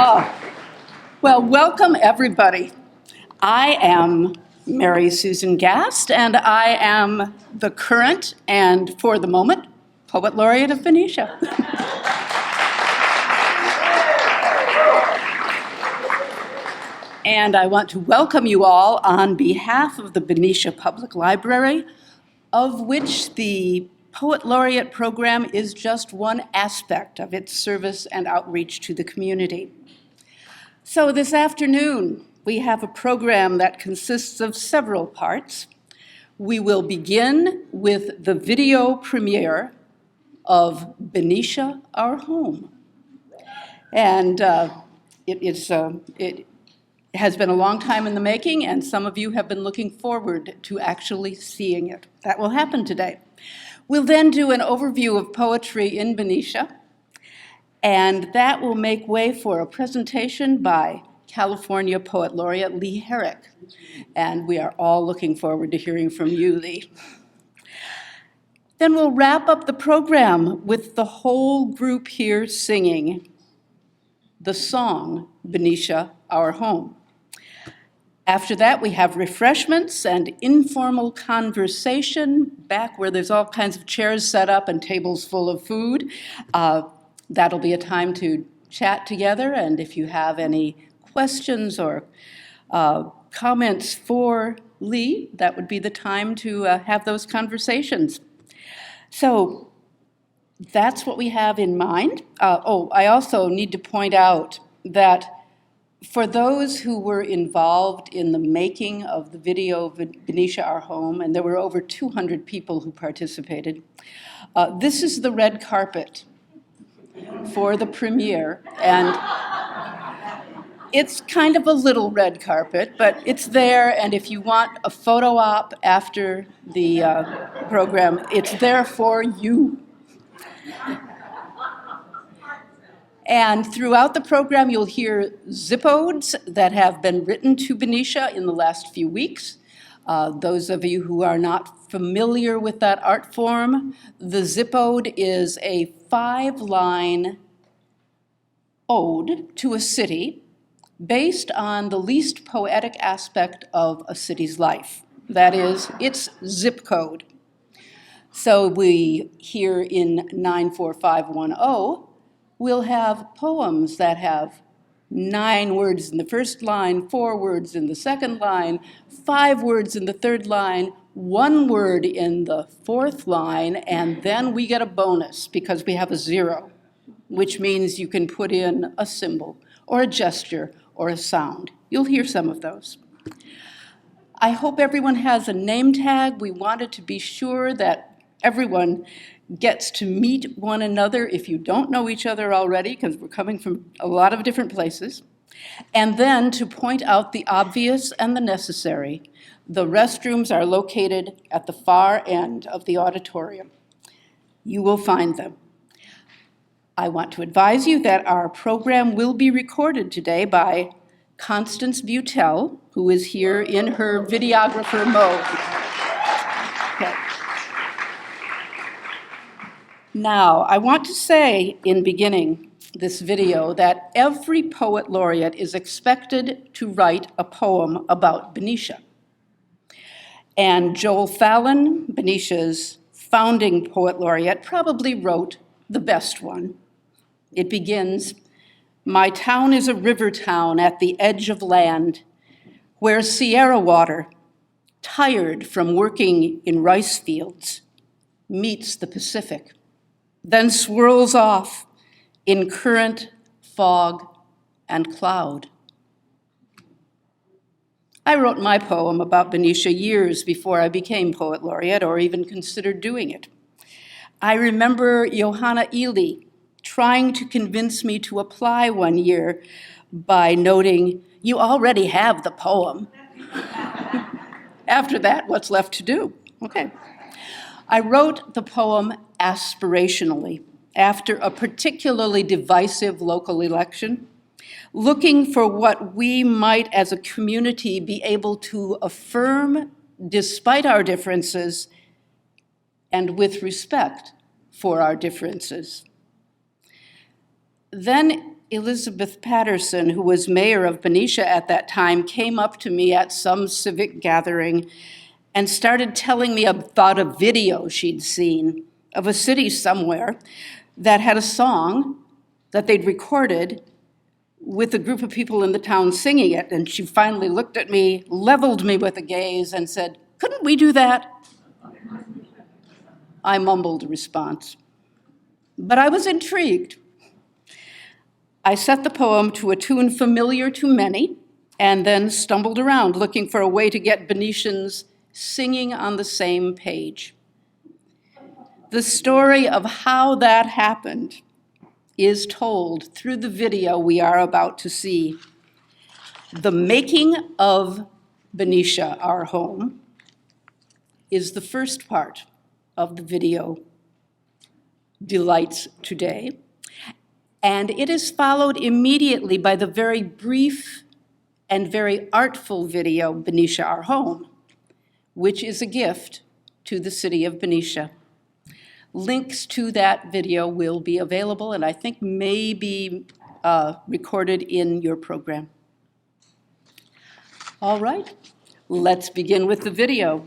Well, welcome everybody. I am Mary Susan Gast, and I am the current and, for the moment, Poet Laureate of Benicia. And I want to welcome you all on behalf of the Benicia Public Library, of which the Poet Laureate program is just one aspect of its service and outreach to the community. So this afternoon, we have a program that consists of several parts. We will begin with the video premiere of Benicia Our Home. And it has been a long time in the making, and some of you have been looking forward to actually seeing it. That will happen today. We'll then do an overview of poetry in Benicia, and that will make way for a presentation by California Poet Laureate Lee Herrick. And we are all looking forward to hearing from you, Lee. Then we'll wrap up the program with the whole group here singing the song, Benicia Our Home. After that, we have refreshments and informal conversation back where there's all kinds of chairs set up and tables full of food. That'll be a time to chat together, and if you have any questions or comments for Lee, that would be the time to have those conversations. So that's what we have in mind. I also need to point out that for those who were involved in the making of the video of Benicia Our Home, and there were over 200 people who participated, this is the red carpet for the premiere, and it's kind of a little red carpet, but it's there, and if you want a photo op after the program, it's there for you. And throughout the program, you'll hear zip-odes that have been written to Benicia in the last few weeks. Those of you who are not familiar with that art form, the zip-ode is a 5-line ode to a city based on the least poetic aspect of a city's life. That is, its zip code. So we here in 94510, we'll have poems that have 9 words in the first line, 4 words in the second line, 5 words in the third line, 1 word in the fourth line, and then we get a bonus because we have a 0, which means you can put in a symbol or a gesture or a sound. You'll hear some of those. I hope everyone has a name tag. We wanted to be sure that everyone gets to meet one another if you don't know each other already, because we're coming from a lot of different places. And then to point out the obvious and the necessary, the restrooms are located at the far end of the auditorium. You will find them. I want to advise you that our program will be recorded today by Constance Butel, who is here in her videographer mode. Okay. Now, I want to say in beginning this video that every poet laureate is expected to write a poem about Benicia. And Joel Fallon, Benicia's founding poet laureate, probably wrote the best one. It begins, "My town is a river town at the edge of land, where Sierra water, tired from working in rice fields, meets the Pacific, then swirls off in current, fog, and cloud." I wrote my poem about Benicia years before I became poet laureate or even considered doing it. I remember Johanna Ely trying to convince me to apply one year by noting, "You already have the poem." After that, what's left to do? Okay. I wrote the poem aspirationally after a particularly divisive local election, looking for what we might as a community be able to affirm despite our differences and with respect for our differences. Then Elizabeth Patterson, who was mayor of Benicia at that time, came up to me at some civic gathering and started telling me about a video she'd seen of a city somewhere that had a song that they'd recorded with a group of people in the town singing it. And she finally looked at me, leveled me with a gaze, and said, "Couldn't we do that?" I mumbled a response, but I was intrigued. I set the poem to a tune familiar to many, and then stumbled around looking for a way to get Benicians singing on the same page. The story of how that happened is told through the video we are about to see. The making of Benicia Our Home is the first part of the video Delights Today, and it is followed immediately by the very brief and very artful video Benicia Our Home, which is a gift to the city of Benicia. Links to that video will be available and I think may be recorded in your program. All right, let's begin with the video.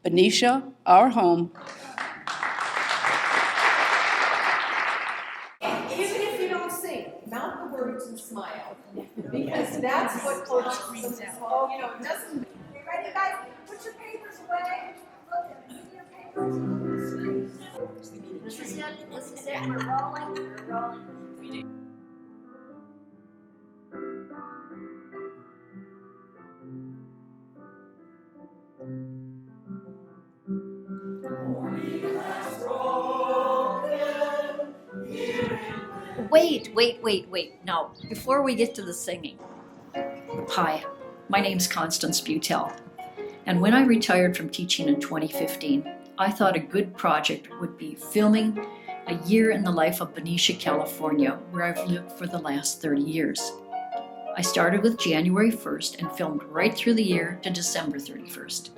Benicia Our Home. Even if you don't sing, mouth the words and smile, because that's what Coach screams out. Oh, you know, it doesn't. You ready, guys? Put your papers away. Look at your papers. This is it. We're rolling. We're rolling. Wait. No, before we get to the singing. Hi, my name's Constance Butel, and when I retired from teaching in 2015, I thought a good project would be filming a year in the life of Benicia, California, where I've lived for the last 30 years. I started with January 1st and filmed right through the year to December 31st.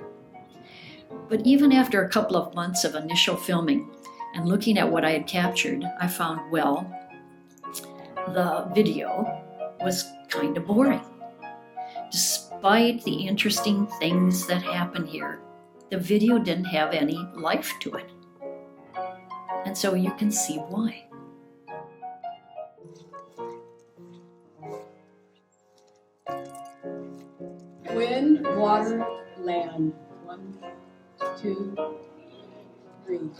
But even after a couple of months of initial filming and looking at what I had captured, I found, well, the video was kind of boring. Despite the interesting things that happen here, the video didn't have any life to it. And so you can see why. Wind, water, land. 1, 2, 3.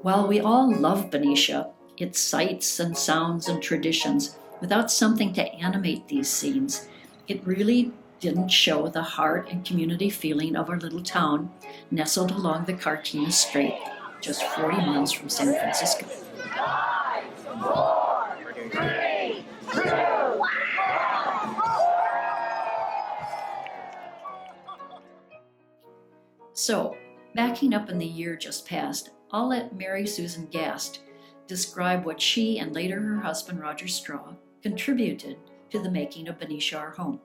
While we all love Benicia, its sights and sounds and traditions, without something to animate these scenes, it really didn't show the heart and community feeling of our little town nestled along the Carquinez Strait, just 40 miles from San Francisco. 5, 4, 3, 2, 1. So, backing up in the year just past, I'll let Mary Susan Gast describe what she and later her husband Roger Straw contributed to the making of Benicia Our Home.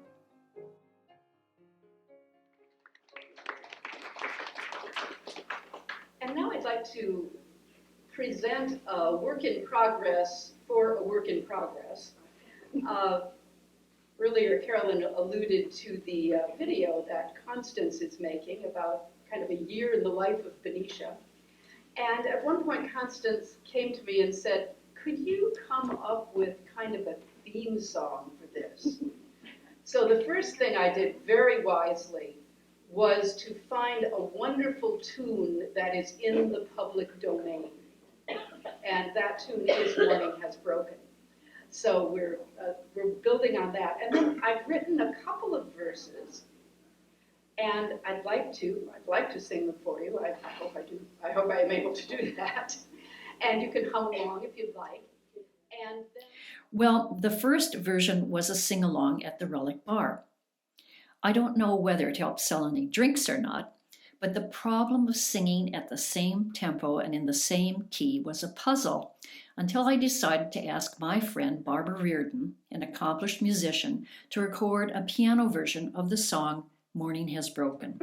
And now I'd like to present a work in progress for a work in progress. Earlier, Carolyn alluded to the video that Constance is making about kind of a year in the life of Benicia. And at one point, Constance came to me and said, could you come up with kind of a theme song for this? So the first thing I did very wisely was to find a wonderful tune that is in the public domain. And that tune is Morning Has Broken. So we're building on that. And then I've written a couple of verses, and I'd like to sing them for you. I hope I do. I hope I am able to do that. And you can hum along if you'd like. And then... Well, the first version was a sing-along at the Relic Bar. I don't know whether it helped sell any drinks or not, but the problem of singing at the same tempo and in the same key was a puzzle until I decided to ask my friend Barbara Reardon, an accomplished musician, to record a piano version of the song Morning Has Broken.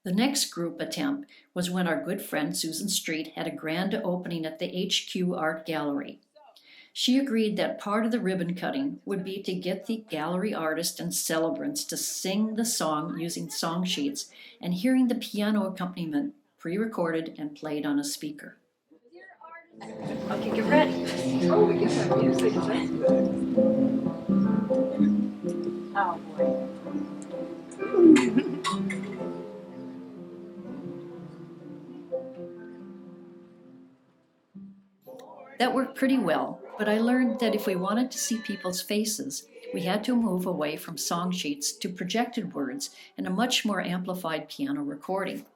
The next group attempt was when our good friend Susan Street had a grand opening at the HQ Art Gallery. She agreed that part of the ribbon cutting would be to get the gallery artists and celebrants to sing the song using song sheets and hearing the piano accompaniment pre-recorded and played on a speaker. Okay, get ready. Oh, we can have music. That's good. Oh, boy. That worked pretty well, but I learned that if we wanted to see people's faces, we had to move away from song sheets to projected words and a much more amplified piano recording.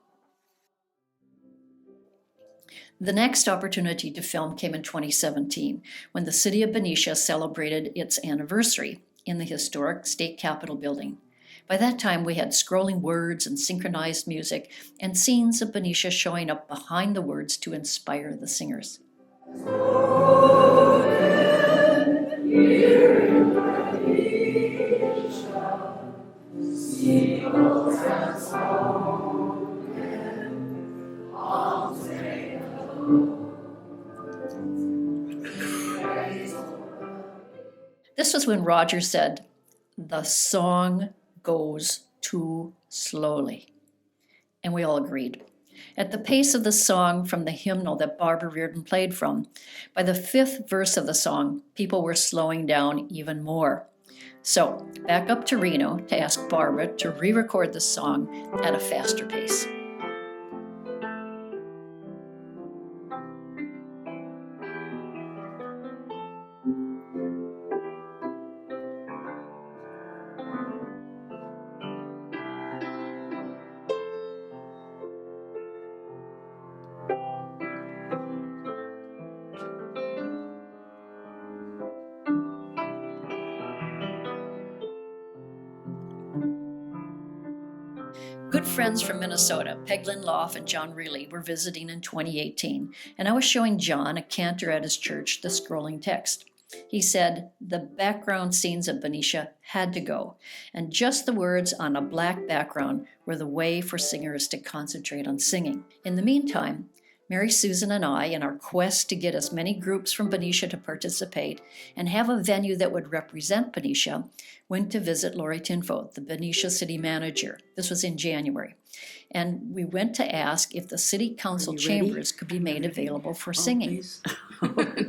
The next opportunity to film came in 2017, when the city of Benicia celebrated its anniversary in the historic State Capitol building. By that time, we had scrolling words and synchronized music and scenes of Benicia showing up behind the words to inspire the singers. This was when Roger said, "The song goes too slowly." And we all agreed. At the pace of the song from the hymnal that Barbara Reardon played from, by the fifth verse of the song, people were slowing down even more. So, back up to Reno to ask Barbara to re-record the song at a faster pace. Good friends from Minnesota, Peglin Loff and John Reilly, were visiting in 2018, and I was showing John, a cantor at his church, the scrolling text. He said the background scenes of Benicia had to go, and just the words on a black background were the way for singers to concentrate on singing. In the meantime, Mary Susan and I, in our quest to get as many groups from Benicia to participate and have a venue that would represent Benicia, went to visit Lori Tinfo, the Benicia city manager. This was in January. And we went to ask if the city council chambers could be made available for singing.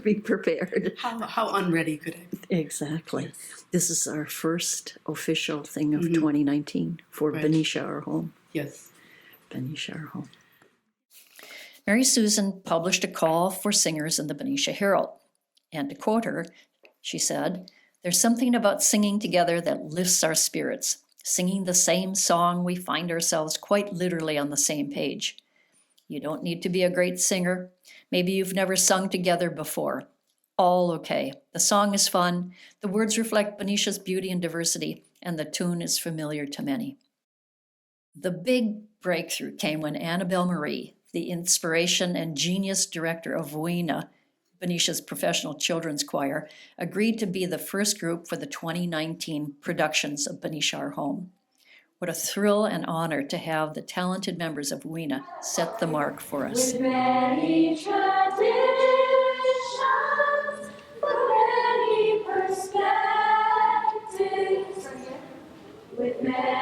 Be prepared. How unready could I be? Exactly. Yes. This is our first official thing of Mhm. 2019 for Right. Benicia Our Home. Yes. Benicia Our Home. Mary Susan published a call for singers in the Benicia Herald. And to quote her, she said, "There's something about singing together that lifts our spirits. Singing the same song, we find ourselves quite literally on the same page. You don't need to be a great singer. Maybe you've never sung together before. All okay. The song is fun, the words reflect Benicia's beauty and diversity, and the tune is familiar to many." The big breakthrough came when Annabelle Marie, the inspiration and genius director of Wena, Benicia's professional children's choir, agreed to be the first group for the 2019 productions of Benicia Our Home. What a thrill and honor to have the talented members of Wena set the mark for us. With many traditions, with many perspectives, with many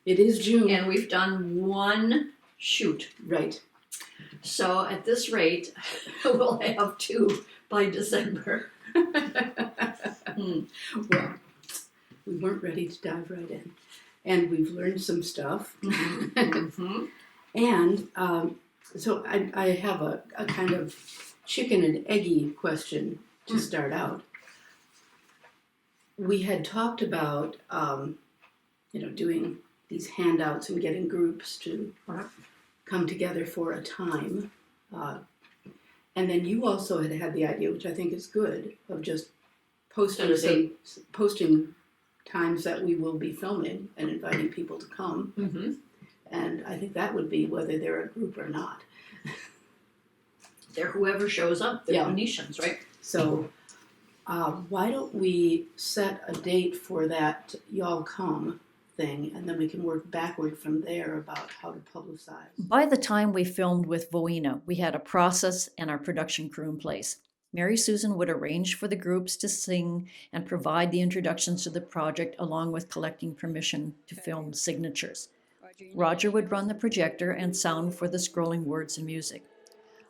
It is June. And we've done one shoot. Right. So at this rate, we'll have 2 by December. Well, we weren't ready to dive right in. And we've learned some stuff. Mm-hmm. And so I have a kind of chicken and eggy question to start out. We had talked about, doing these handouts and getting groups to come together for a time. And then you also had the idea, which I think is good, of just posting times that we will be filming and inviting people to come. Mm-hmm. And I think that would be whether they're a group or not. They're whoever shows up. They're Yeah. Venetians, right? So why don't we set a date for that y'all come thing, and then we can work backward from there about how to publicize. By the time we filmed with Voina, we had a process and our production crew in place. Mary Susan would arrange for the groups to sing and provide the introductions to the project along with collecting permission to film signatures. Roger would run the projector and sound for the scrolling words and music.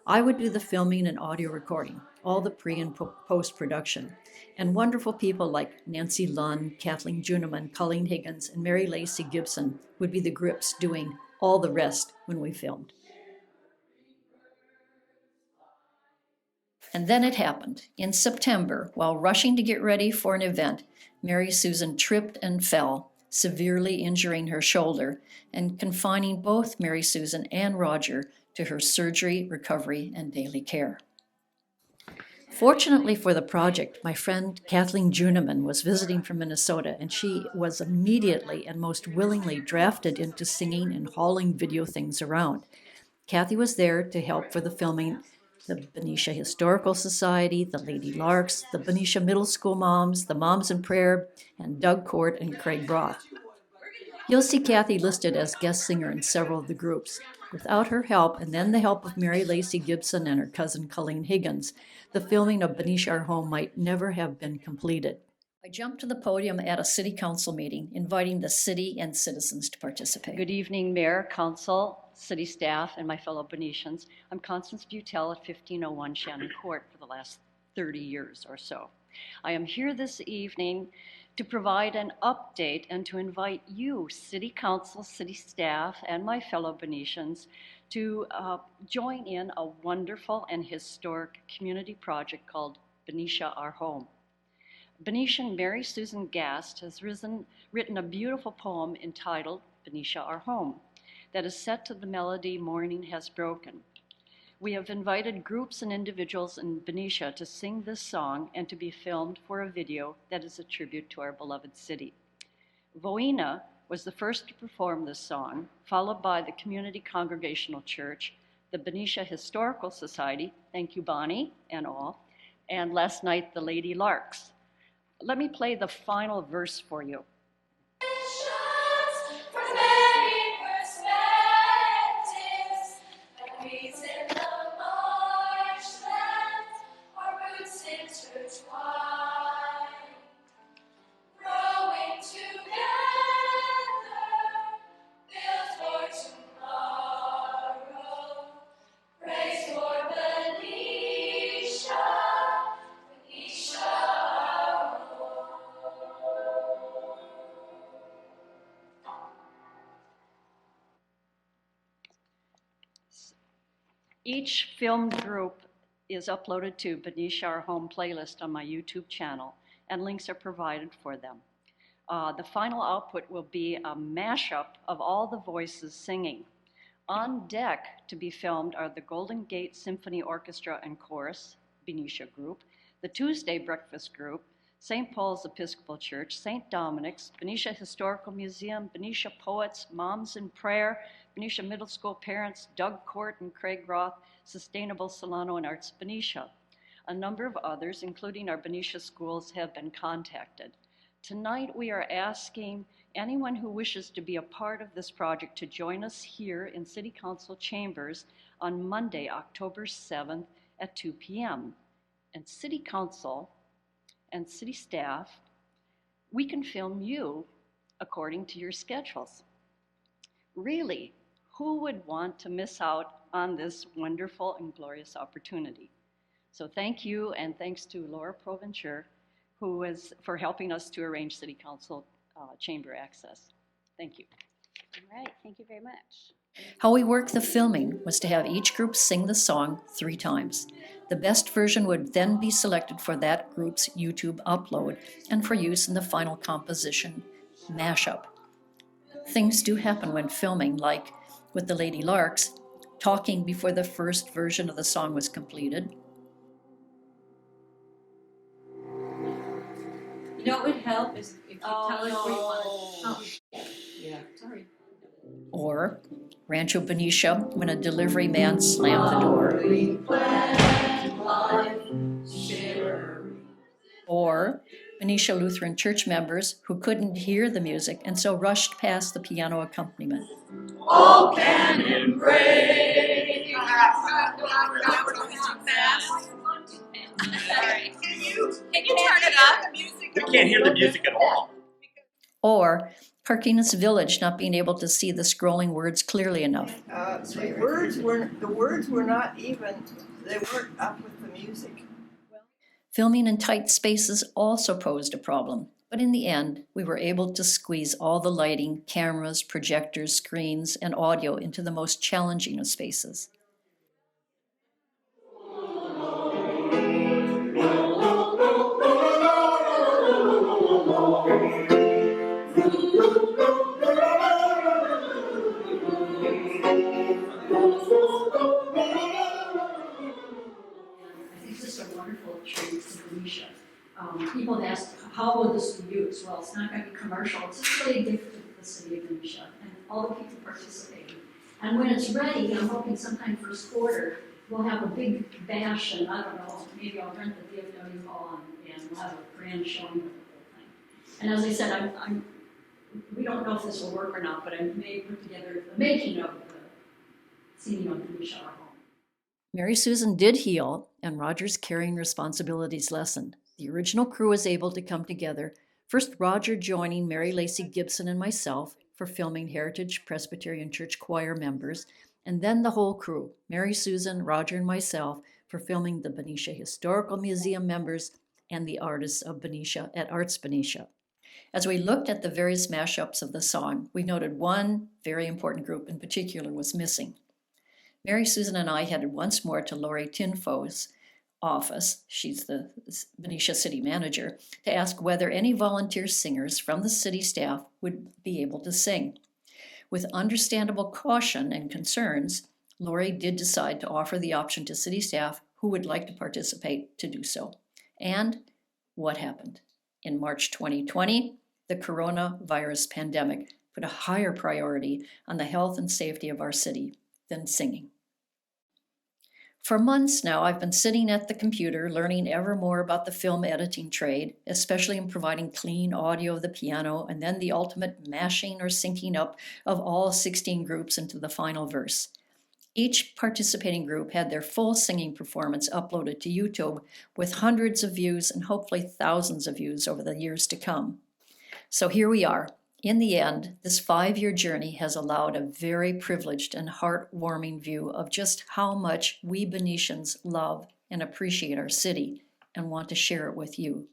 I would do the filming and audio recording, all the pre- and post-production, and wonderful people like Nancy Lunn, Kathleen Juneman, Colleen Higgins, and Mary Lacey Gibson would be the grips doing all the rest when we filmed. And then it happened. In September, while rushing to get ready for an event, Mary Susan tripped and fell, severely injuring her shoulder and confining both Mary Susan and Roger to her surgery, recovery, and daily care. Fortunately for the project, my friend Kathleen Juneman was visiting from Minnesota, and she was immediately and most willingly drafted into singing and hauling video things around. Kathy was there to help for the filming the Benicia Historical Society, the Lady Larks, the Benicia Middle School Moms, the Moms in Prayer, and Doug Court and Craig Roth. You'll see Kathy listed as guest singer in several of the groups. Without her help, and then the help of Mary Lacey Gibson and her cousin Colleen Higgins, the filming of Benicia Our Home might never have been completed. I jumped to the podium at a city council meeting, inviting the city and citizens to participate. Good evening, Mayor, Council, City staff, and my fellow Benicians. I'm Constance Butel at 1501 Shannon Court for the last 30 years or so. I am here this evening to provide an update and to invite you, City Council, City staff, and my fellow Benicians to join in a wonderful and historic community project called Benicia Our Home. Benician Mary Susan Gast has written a beautiful poem entitled Benicia Our Home that is set to the melody Morning Has Broken. We have invited groups and individuals in Benicia to sing this song and to be filmed for a video that is a tribute to our beloved city. Voina was the first to perform this song, followed by the Community Congregational Church, the Benicia Historical Society, thank you Bonnie and all, and last night the Lady Larks. Let me play the final verse for you. Each filmed group is uploaded to Benicia Our Home playlist on my YouTube channel, and links are provided for them. The final output will be a mashup of all the voices singing. On deck to be filmed are the Golden Gate Symphony Orchestra and Chorus, Benicia Group, the Tuesday Breakfast Group, St. Paul's Episcopal Church, St. Dominic's, Benicia Historical Museum, Benicia Poets, Moms in Prayer, Benicia Middle School Parents, Doug Court and Craig Roth, Sustainable Solano and Arts Benicia. A number of others, including our Benicia schools, have been contacted. Tonight we are asking anyone who wishes to be a part of this project to join us here in City Council chambers on Monday, October 7th at 2 p.m. And City Council and City staff, we can film you according to your schedules. Really, who would want to miss out on this wonderful and glorious opportunity? So thank you, and thanks to Laura Provencher, who is for helping us to arrange City Council chamber access. Thank you. All right, thank you very much. How we worked the filming was to have each group sing the song 3 times. The best version would then be selected for that group's YouTube upload and for use in the final composition mashup. Things do happen when filming, like with the Lady Larks, talking before the first version of the song was completed. You know what would help is if you tell us where you want to. Yeah. Sorry. Or Rancho Benicia, when a delivery man slammed the door. Or Benicia Lutheran Church members who couldn't hear the music and so rushed past the piano accompaniment. All can embrace. Can you turn it up? We can't hear the music at all. Or Carquinez Village not being able to see the scrolling words clearly enough. The words were not even, they weren't up with the music. Filming in tight spaces also posed a problem, but in the end, we were able to squeeze all the lighting, cameras, projectors, screens, and audio into the most challenging of spaces. People have asked, how will this be used? Well, it's not going to be commercial. It's just really a gift to the city of Benicia and all the people participating. And when it's ready, I'm hoping sometime first quarter, we'll have a big bash, and I don't know, maybe I'll rent the DFW hall and we'll have a grand showing of the whole thing. And as I said, we don't know if this will work or not, but I may put together the making of the singing of Benicia Our Home. Mary Susan did heal, and Roger's carrying responsibilities lessened. The original crew was able to come together, first Roger joining Mary Lacey Gibson and myself for filming Heritage Presbyterian Church choir members, and then the whole crew, Mary Susan, Roger, and myself, for filming the Benicia Historical Museum members and the artists of Benicia at Arts Benicia. As we looked at the various mashups of the song, we noted one very important group in particular was missing. Mary Susan and I headed once more to Lori Tinfo's office, she's the Benicia city manager, to ask whether any volunteer singers from the city staff would be able to sing. With understandable caution and concerns, Lori did decide to offer the option to city staff who would like to participate to do so. And what happened? In March 2020, the coronavirus pandemic put a higher priority on the health and safety of our city than singing. For months now, I've been sitting at the computer learning ever more about the film editing trade, especially in providing clean audio of the piano and then the ultimate mashing or syncing up of all 16 groups into the final verse. Each participating group had their full singing performance uploaded to YouTube with hundreds of views and hopefully thousands of views over the years to come. So here we are. In the end, this 5-year journey has allowed a very privileged and heartwarming view of just how much we Benicians love and appreciate our city and want to share it with you.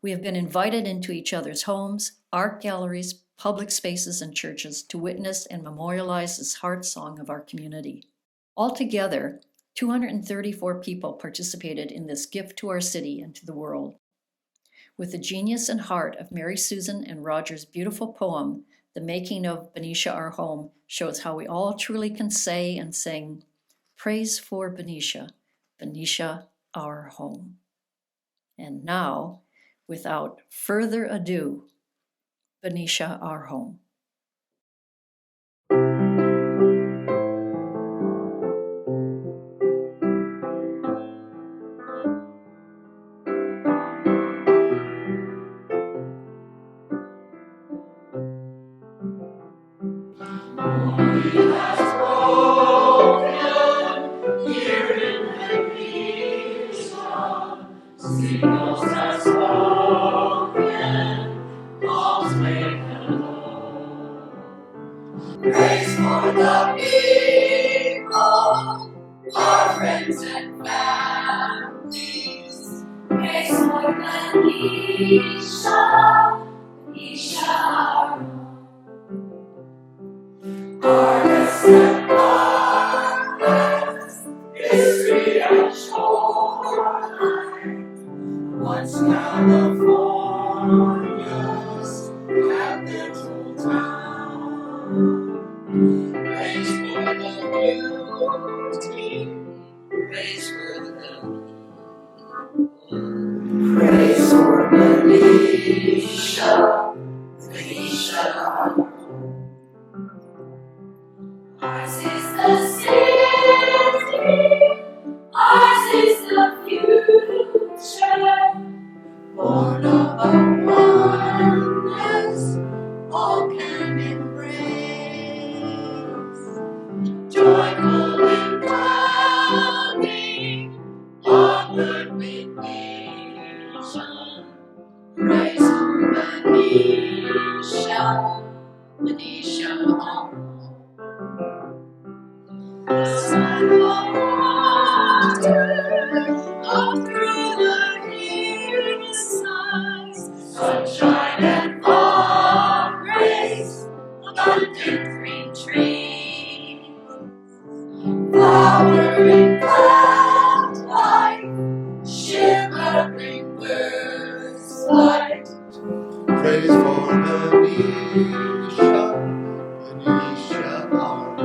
We have been invited into each other's homes, art galleries, public spaces, and churches to witness and memorialize this heart song of our community. Altogether, 234 people participated in this gift to our city and to the world. With the genius and heart of Mary Susan and Roger's beautiful poem, The Making of Benicia Our Home shows how we all truly can say and sing, praise for Benicia, Benicia Our Home. And now, without further ado, Benicia Our Home. Praise for the people, our friends and families. Praise for Benicia, Benicia Our Home. Artists and artists, history and shoreline. Once California's capital town. Praise for the beauty, praise for the praise for Benicia, Benicia Our Home. Ours is the city, ours is the future, born of a oneness all can embrace. Joyful and coming, onward with nation. Praise for Benicia, Benicia Our Home. Sun of water, up through the hillsides, sunshine and fog rays, abundant green trees, flowering plant life, shimmering birds flight. Praise for Benicia, Benicia Our Home.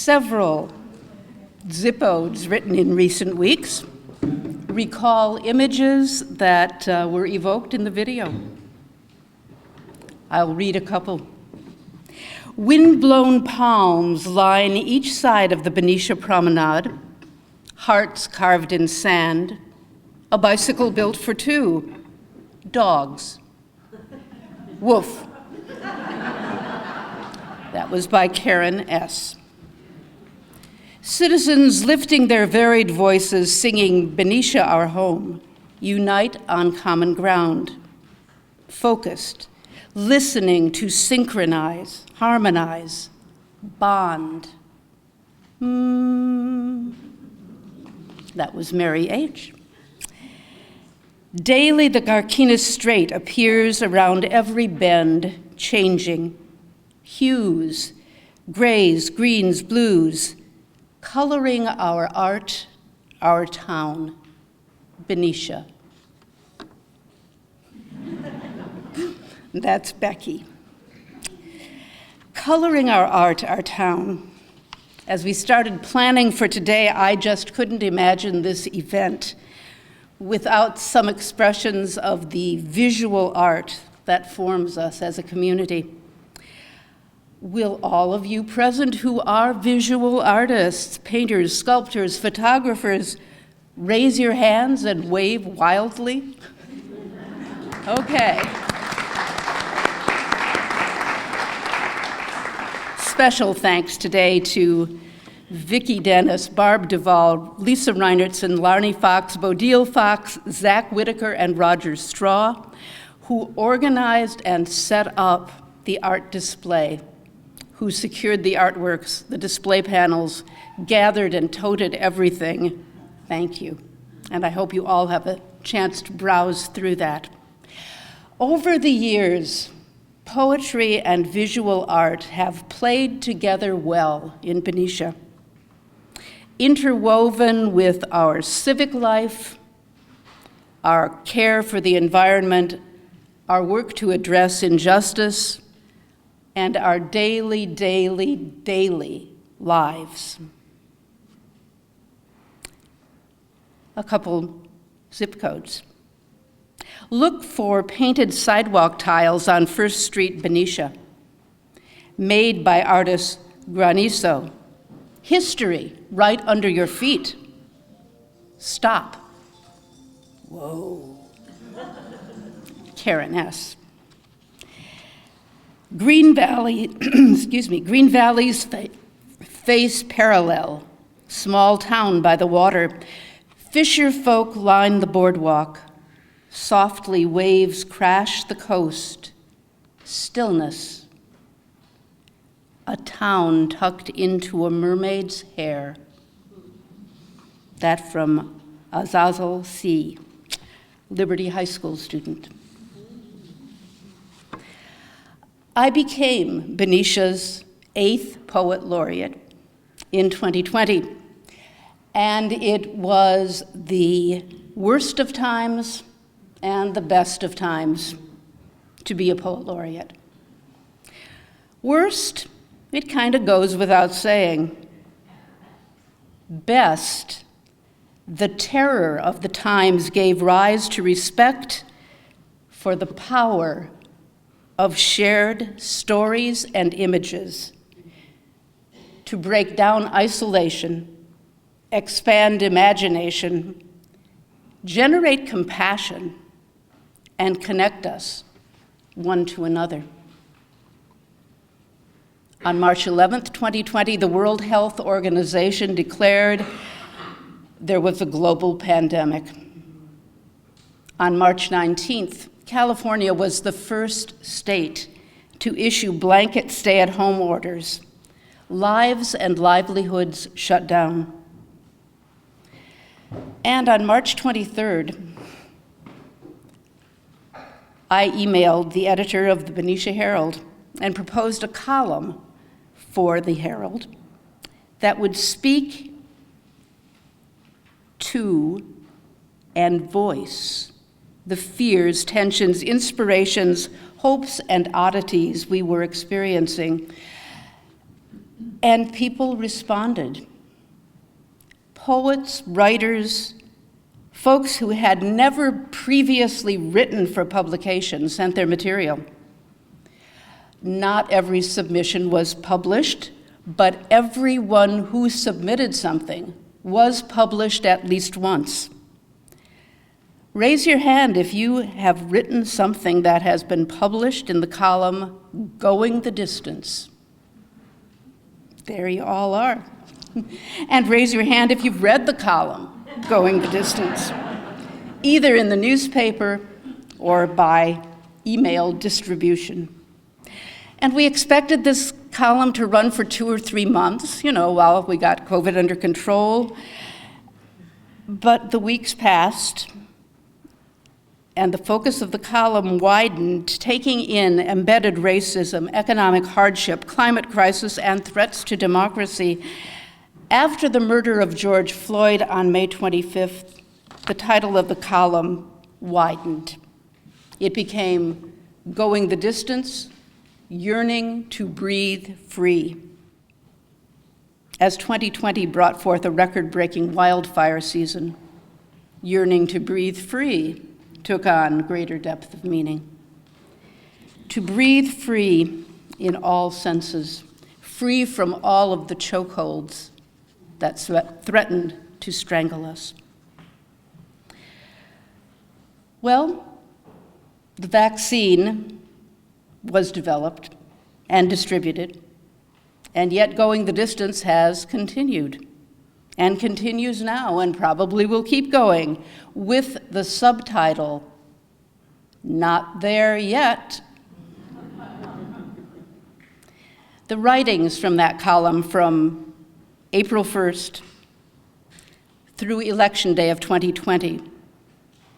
Several zip-odes written in recent weeks recall images that were evoked in the video. I'll read a couple. Wind-blown palms line each side of the Benicia promenade, hearts carved in sand, a bicycle built for two, dogs. Woof. That was by Karen S. Citizens lifting their varied voices, singing Benicia Our Home, unite on common ground. Focused, listening to synchronize, harmonize, bond. That was Mary H. Daily the Garcinas Strait appears around every bend, changing. Hues, grays, greens, blues, coloring our art, our town, Benicia. That's Becky. Coloring our art, our town. As we started planning for today, I just couldn't imagine this event without some expressions of the visual art that forms us as a community. Will all of you present who are visual artists, painters, sculptors, photographers, raise your hands and wave wildly? Okay. Special thanks today to Vicki Dennis, Barb Duvall, Lisa Reinertson, Larnie Fox, Bodil Fox, Zach Whitaker, and Roger Straw, who organized and set up the art display, who secured the artworks, the display panels, gathered and toted everything. Thank you. And I hope you all have a chance to browse through that. Over the years, poetry and visual art have played together well in Benicia, interwoven with our civic life, our care for the environment, our work to address injustice, and our daily lives. A couple zip codes. Look for painted sidewalk tiles on First Street, Benicia, made by artist Granizo. History right under your feet. Stop. Whoa. Karen S. Green Valley, Green Valley's face parallel, small town by the water. Fisher folk line the boardwalk. Softly waves crash the coast. Stillness. A town tucked into a mermaid's hair. That from Azazel C., Liberty High School student. I became Benicia's 8th Poet Laureate in 2020, and it was the worst of times and the best of times to be a Poet Laureate. Worst, it kind of goes without saying. Best, the terror of the times gave rise to respect for the power of shared stories and images to break down isolation, expand imagination, generate compassion, and connect us one to another. On March 11th, 2020, the World Health Organization declared there was a global pandemic. On March 19th, California was the first state to issue blanket stay-at-home orders. Lives and livelihoods shut down. And on March 23rd, I emailed the editor of the Benicia Herald and proposed a column for the Herald that would speak to and voice the fears, tensions, inspirations, hopes, and oddities we were experiencing. And people responded. Poets, writers, folks who had never previously written for publication sent their material. Not every submission was published, but everyone who submitted something was published at least once. Raise your hand if you have written something that has been published in the column Going the Distance. There you all are. And raise your hand if you've read the column Going the Distance, either in the newspaper or by email distribution. And we expected this column to run for 2 or 3 months, while we got COVID under control. But the weeks passed, and the focus of the column widened, taking in embedded racism, economic hardship, climate crisis, and threats to democracy. After the murder of George Floyd on May 25th, the title of the column widened. It became Going the Distance, Yearning to Breathe Free. As 2020 brought forth a record-breaking wildfire season, Yearning to Breathe Free took on greater depth of meaning. To breathe free in all senses, free from all of the chokeholds that threatened to strangle us. Well, the vaccine was developed and distributed, and yet Going the Distance has continued and continues now and probably will keep going with the subtitle, Not There Yet. The writings from that column from April 1st through Election Day of 2020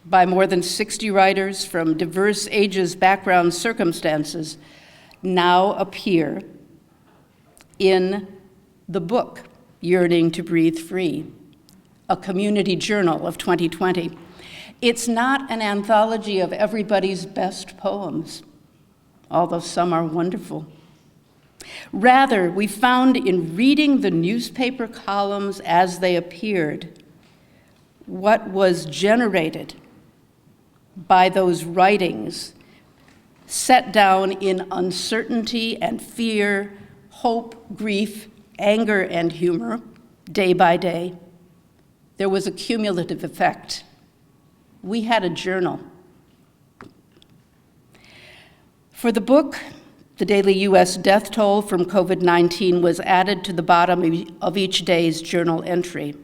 by more than 60 writers from diverse ages, backgrounds, circumstances now appear in the book, Yearning to Breathe Free, a community journal of 2020. It's not an anthology of everybody's best poems, although some are wonderful. Rather, we found in reading the newspaper columns as they appeared, what was generated by those writings set down in uncertainty and fear, hope, grief, anger, and humor, day by day. There was a cumulative effect. We had a journal. For the book, the daily U.S. death toll from COVID-19 was added to the bottom of each day's journal entry,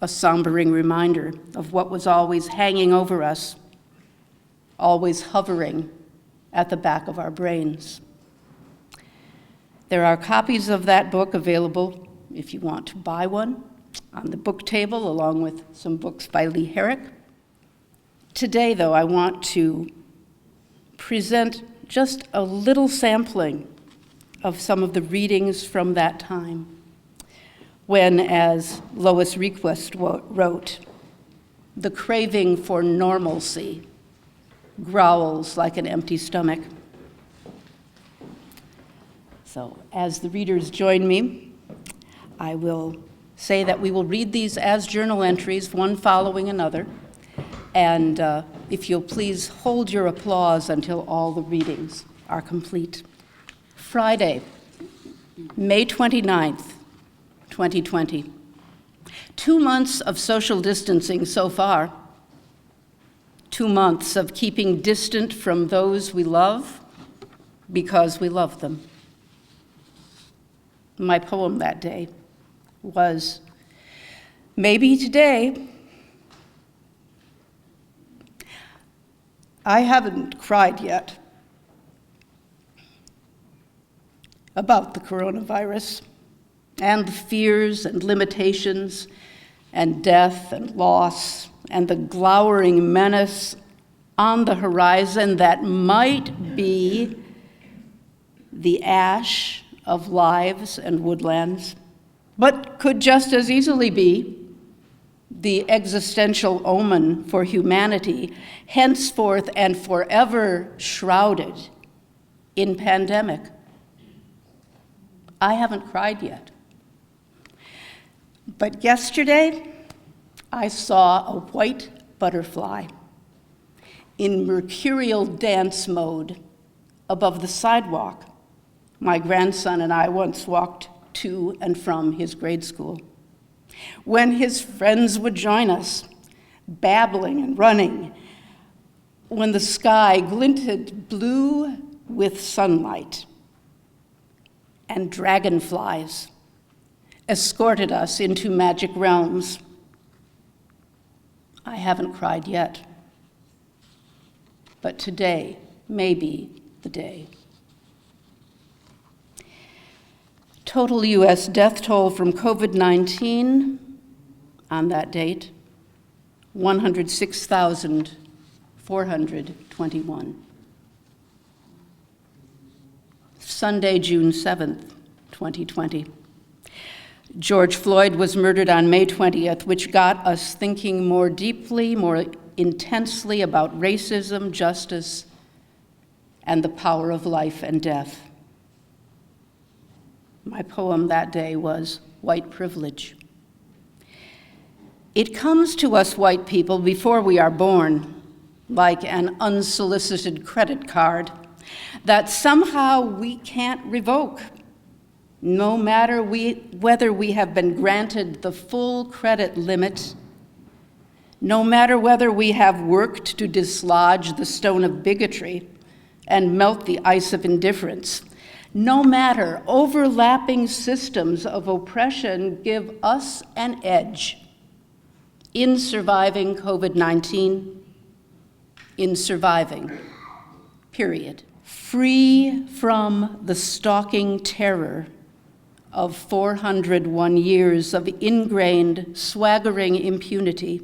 a sombering reminder of what was always hanging over us, always hovering at the back of our brains. There are copies of that book available if you want to buy one on the book table, along with some books by Lee Herrick. Today, though, I want to present just a little sampling of some of the readings from that time, when, as Lois Request wrote, the craving for normalcy growls like an empty stomach. So as the readers join me, I will say that we will read these as journal entries, one following another, and if you'll please hold your applause until all the readings are complete. Friday, May 29th, 2020. 2 months of social distancing so far. 2 months of keeping distant from those we love because we love them. My poem that day was, Maybe Today. I haven't cried yet about the coronavirus and the fears and limitations and death and loss and the glowering menace on the horizon that might be the ash of lives and woodlands, but could just as easily be the existential omen for humanity, henceforth and forever shrouded in pandemic. I haven't cried yet. But yesterday, I saw a white butterfly in mercurial dance mode above the sidewalk my grandson and I once walked to and from his grade school. When his friends would join us, babbling and running, when the sky glinted blue with sunlight, and dragonflies escorted us into magic realms. I haven't cried yet, but today may be the day. Total US death toll from COVID-19 on that date, 106,421. Sunday, June 7th, 2020. George Floyd was murdered on May 20th, which got us thinking more deeply, more intensely about racism, justice, and the power of life and death. My poem that day was White Privilege. It comes to us white people before we are born, like an unsolicited credit card that somehow we can't revoke, no matter whether we have been granted the full credit limit, no matter whether we have worked to dislodge the stone of bigotry and melt the ice of indifference, no matter overlapping systems of oppression give us an edge in surviving COVID-19, in surviving, period. Free from the stalking terror of 401 years of ingrained, swaggering impunity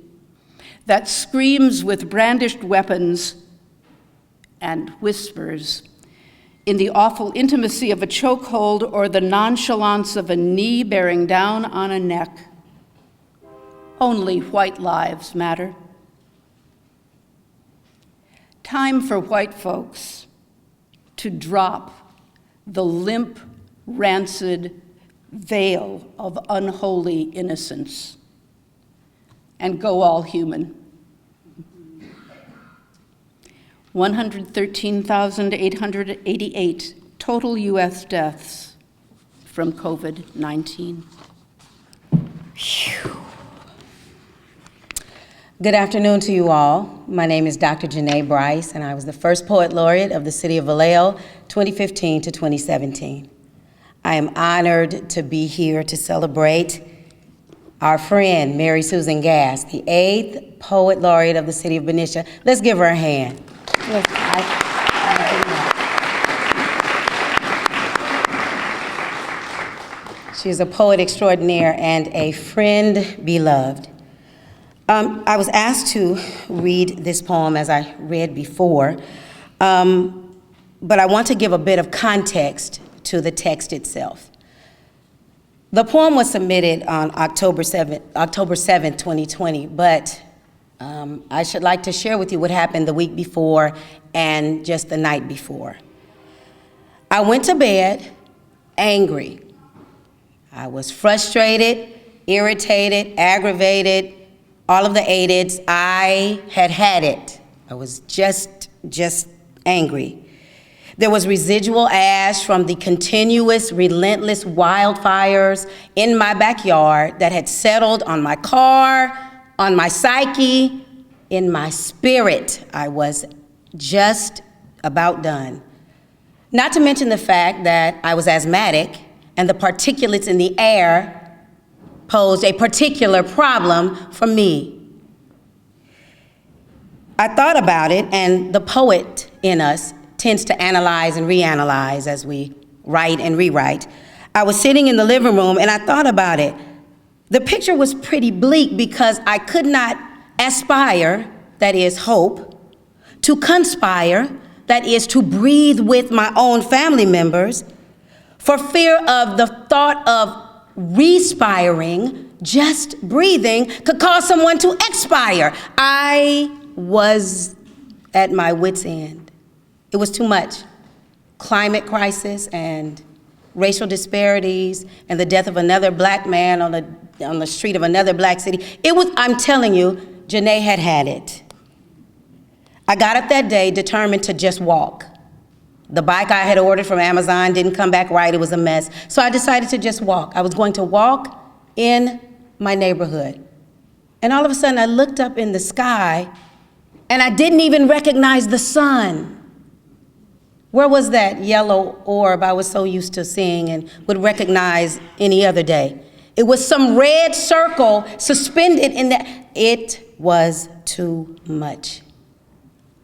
that screams with brandished weapons and whispers in the awful intimacy of a chokehold or the nonchalance of a knee bearing down on a neck. Only white lives matter. Time for white folks to drop the limp, rancid veil of unholy innocence and go all human. 113,888 total US deaths from COVID-19. Good afternoon to you all. My name is Dr. Janae Bryce, and I was the first Poet Laureate of the City of Vallejo, 2015 to 2017. I am honored to be here to celebrate our friend, Mary Susan Gast, the 8th Poet Laureate of the City of Benicia. Let's give her a hand. She is a poet extraordinaire and a friend beloved. I was asked to read this poem as I read before, but I want to give a bit of context to the text itself. The poem was submitted on October 7th, 2020, but I should like to share with you what happened the week before and just the night before. I went to bed angry. I was frustrated, irritated, aggravated, all of the odes. I had it. I was just angry. There was residual ash from the continuous, relentless wildfires in my backyard that had settled on my car, on my psyche, in my spirit. I was just about done. Not to mention the fact that I was asthmatic and the particulates in the air posed a particular problem for me. I thought about it, and the poet in us tends to analyze and reanalyze as we write and rewrite. I was sitting in the living room and I thought about it. The picture was pretty bleak because I could not aspire, that is hope, to conspire, that is to breathe with my own family members, for fear of the thought of respiring, just breathing, could cause someone to expire. I was at my wit's end. It was too much. Climate crisis and racial disparities, and the death of another black man on the street of another black city. I'm telling you, Janae had it. I got up that day determined to just walk. The bike I had ordered from Amazon didn't come back right, it was a mess. So I decided to just walk. I was going to walk in my neighborhood. And all of a sudden I looked up in the sky and I didn't even recognize the sun. Where was that yellow orb I was so used to seeing and would recognize any other day? It was some red circle suspended in that. It was too much.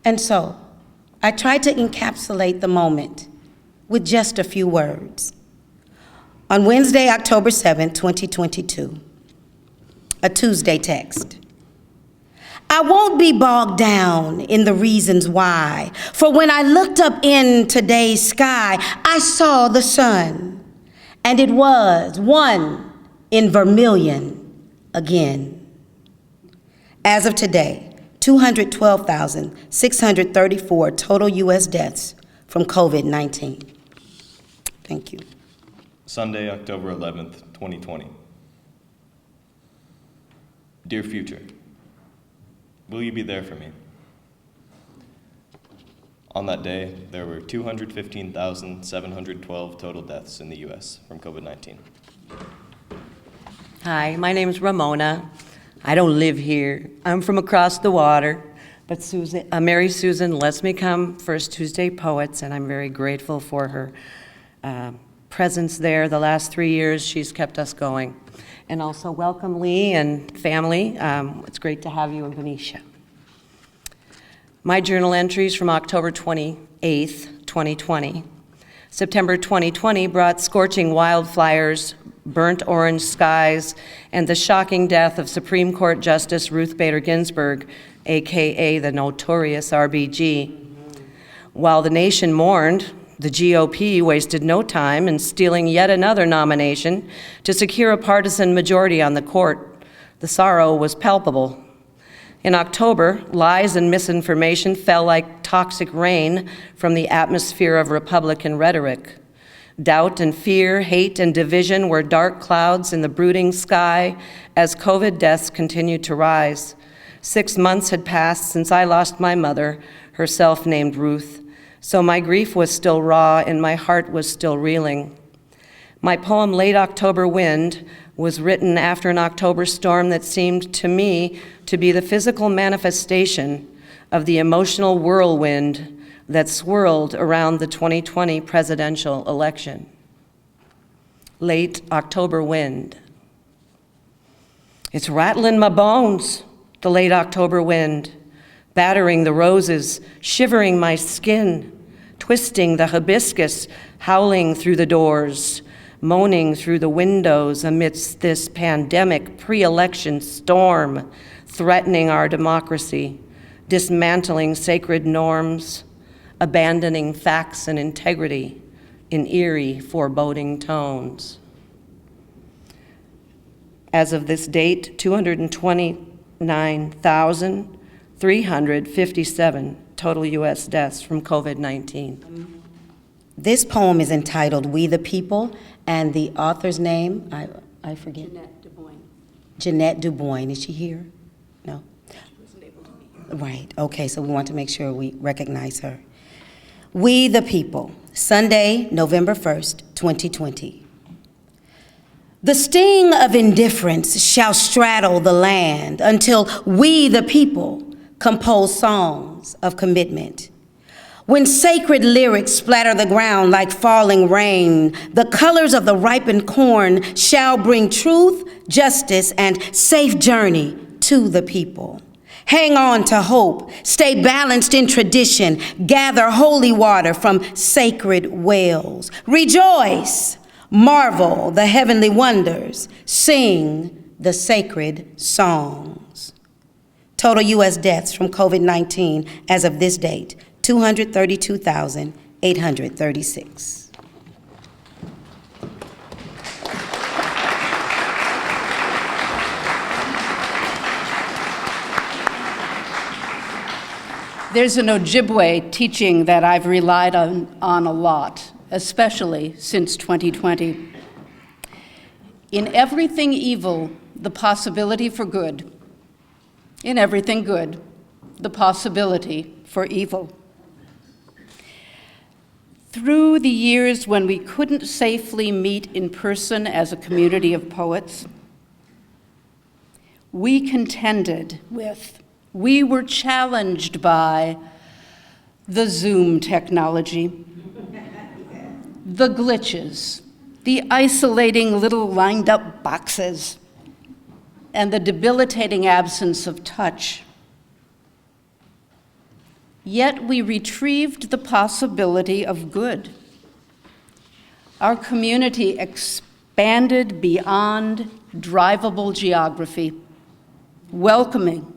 And so I tried to encapsulate the moment with just a few words. On Wednesday, October 7, 2022, a Tuesday text. I won't be bogged down in the reasons why, for when I looked up in today's sky, I saw the sun, and it was one in vermilion again. As of today, 212,634 total U.S. deaths from COVID-19. Thank you. Sunday, October 11th, 2020. Dear future, will you be there for me? On that day, there were 215,712 total deaths in the U.S. from COVID-19. Hi, my name is Ramona. I don't live here. I'm from across the water, but Mary Susan lets me come First Tuesday Poets, and I'm very grateful for her presence there. The last 3 years, she's kept us going. And also welcome Lee and family. It's great to have you in Benicia. My journal entries from October 28th, 2020. September 2020 brought scorching wildfires, burnt orange skies, and the shocking death of Supreme Court Justice Ruth Bader Ginsburg, AKA the notorious RBG. While the nation mourned, the GOP wasted no time in stealing yet another nomination to secure a partisan majority on the court. The sorrow was palpable. In October, lies and misinformation fell like toxic rain from the atmosphere of Republican rhetoric. Doubt and fear, hate and division were dark clouds in the brooding sky as COVID deaths continued to rise. 6 months had passed since I lost my mother, herself named Ruth, so my grief was still raw and my heart was still reeling. My poem, Late October Wind, was written after an October storm that seemed to me to be the physical manifestation of the emotional whirlwind that swirled around the 2020 presidential election. Late October wind. It's rattling my bones, the late October wind, battering the roses, shivering my skin, twisting the hibiscus, howling through the doors, moaning through the windows amidst this pandemic pre-election storm, threatening our democracy, dismantling sacred norms, abandoning facts and integrity in eerie, foreboding tones. As of this date, 229,357 total U.S. deaths from COVID-19. This poem is entitled We the People, and the author's name, I forget. Jeanette DuBois. Jeanette DuBois. Is she here? No? She wasn't able to be here. Right, okay, so we want to make sure we recognize her. We the People, Sunday, November 1st, 2020. The sting of indifference shall straddle the land until we the people compose songs of commitment. When sacred lyrics splatter the ground like falling rain, the colors of the ripened corn shall bring truth, justice, and safe journey to the people. Hang on to hope, stay balanced in tradition, gather holy water from sacred wells. Rejoice, marvel the heavenly wonders, sing the sacred songs. Total U.S. deaths from COVID-19 as of this date, 232,836. There's an Ojibwe teaching that I've relied on a lot. especially since 2020. In everything evil, the possibility for good. In everything good, the possibility for evil. Through the years when we couldn't safely meet in person as a community of poets, we contended with, we were challenged by the Zoom technology, the glitches, the isolating little lined up boxes, and the debilitating absence of touch. Yet we retrieved the possibility of good. Our community expanded beyond drivable geography, welcoming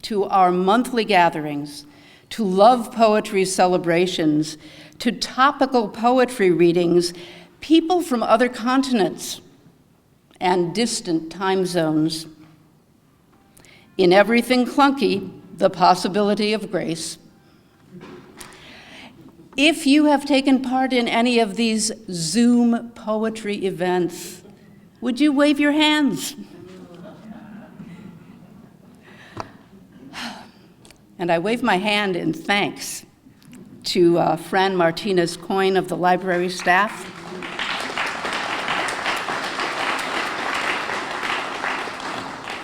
to our monthly gatherings, to love poetry celebrations, to topical poetry readings, people from other continents and distant time zones. In everything clunky, the possibility of grace. If you have taken part in any of these Zoom poetry events, would you wave your hands? And I wave my hand in thanks to Fran Martinez-Coyne of the library staff,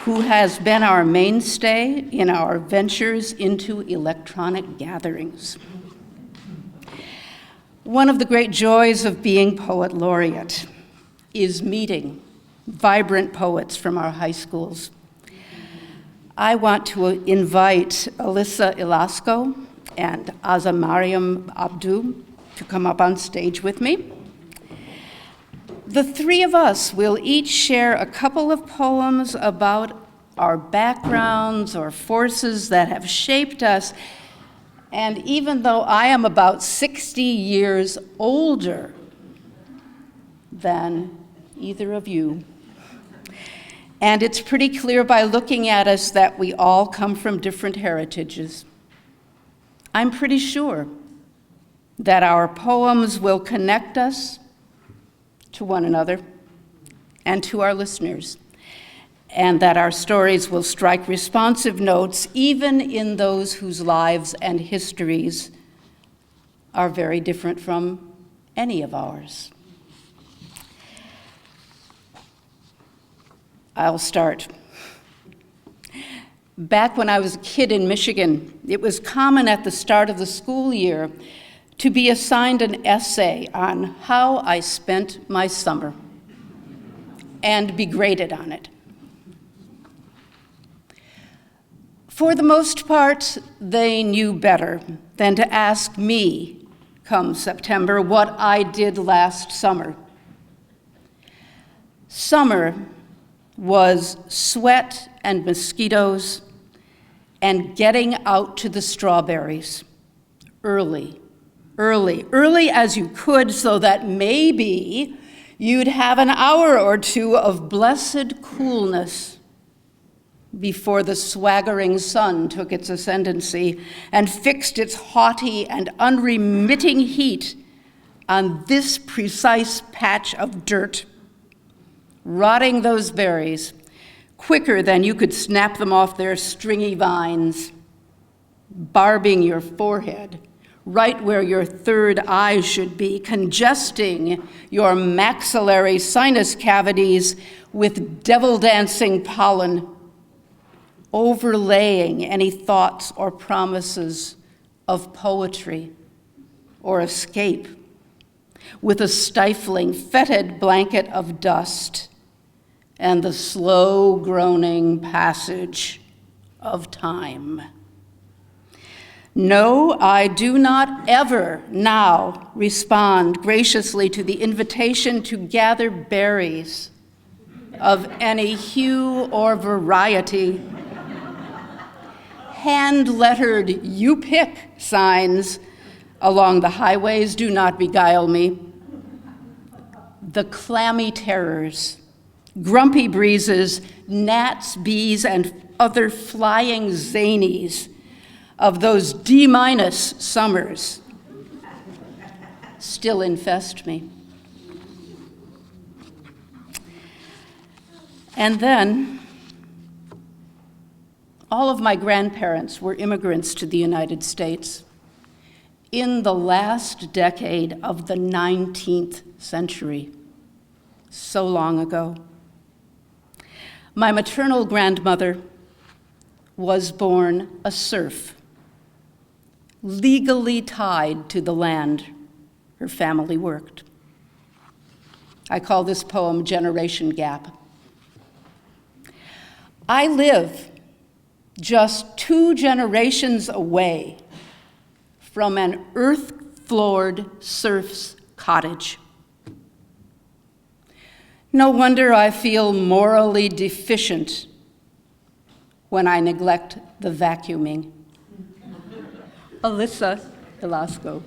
who has been our mainstay in our ventures into electronic gatherings. One of the great joys of being Poet Laureate is meeting vibrant poets from our high schools. I want to invite Alyssa Ilasco and Azamariam Abdu to come up on stage with me. The three of us will each share a couple of poems about our backgrounds or forces that have shaped us. And even though I am about 60 years older than either of you, and it's pretty clear by looking at us that we all come from different heritages, I'm pretty sure that our poems will connect us to one another and to our listeners, and that our stories will strike responsive notes even in those whose lives and histories are very different from any of ours. I'll start. Back when I was a kid in Michigan, it was common at the start of the school year to be assigned an essay on how I spent my summer and be graded on it. For the most part, they knew better than to ask me, come September, what I did last summer. Summer was sweat and mosquitoes and getting out to the strawberries early as you could, so that maybe you'd have an hour or two of blessed coolness before the swaggering sun took its ascendancy and fixed its haughty and unremitting heat on this precise patch of dirt, rotting those berries quicker than you could snap them off their stringy vines, barbing your forehead right where your third eye should be, congesting your maxillary sinus cavities with devil-dancing pollen, overlaying any thoughts or promises of poetry or escape with a stifling, fetid blanket of dust and the slow groaning passage of time. No, I do not ever now respond graciously to the invitation to gather berries of any hue or variety. Hand-lettered "you pick" signs along the highways do not beguile me. The clammy terrors, grumpy breezes, gnats, bees, and other flying zanies of those D- summers still infest me. And then, all of my grandparents were immigrants to the United States in the last decade of the 19th century, so long ago. My maternal grandmother was born a serf, legally tied to the land her family worked. I call this poem Generation Gap. I live just 2 generations away from an earth-floored serf's cottage. No wonder I feel morally deficient when I neglect the vacuuming. Alyssa Velasco.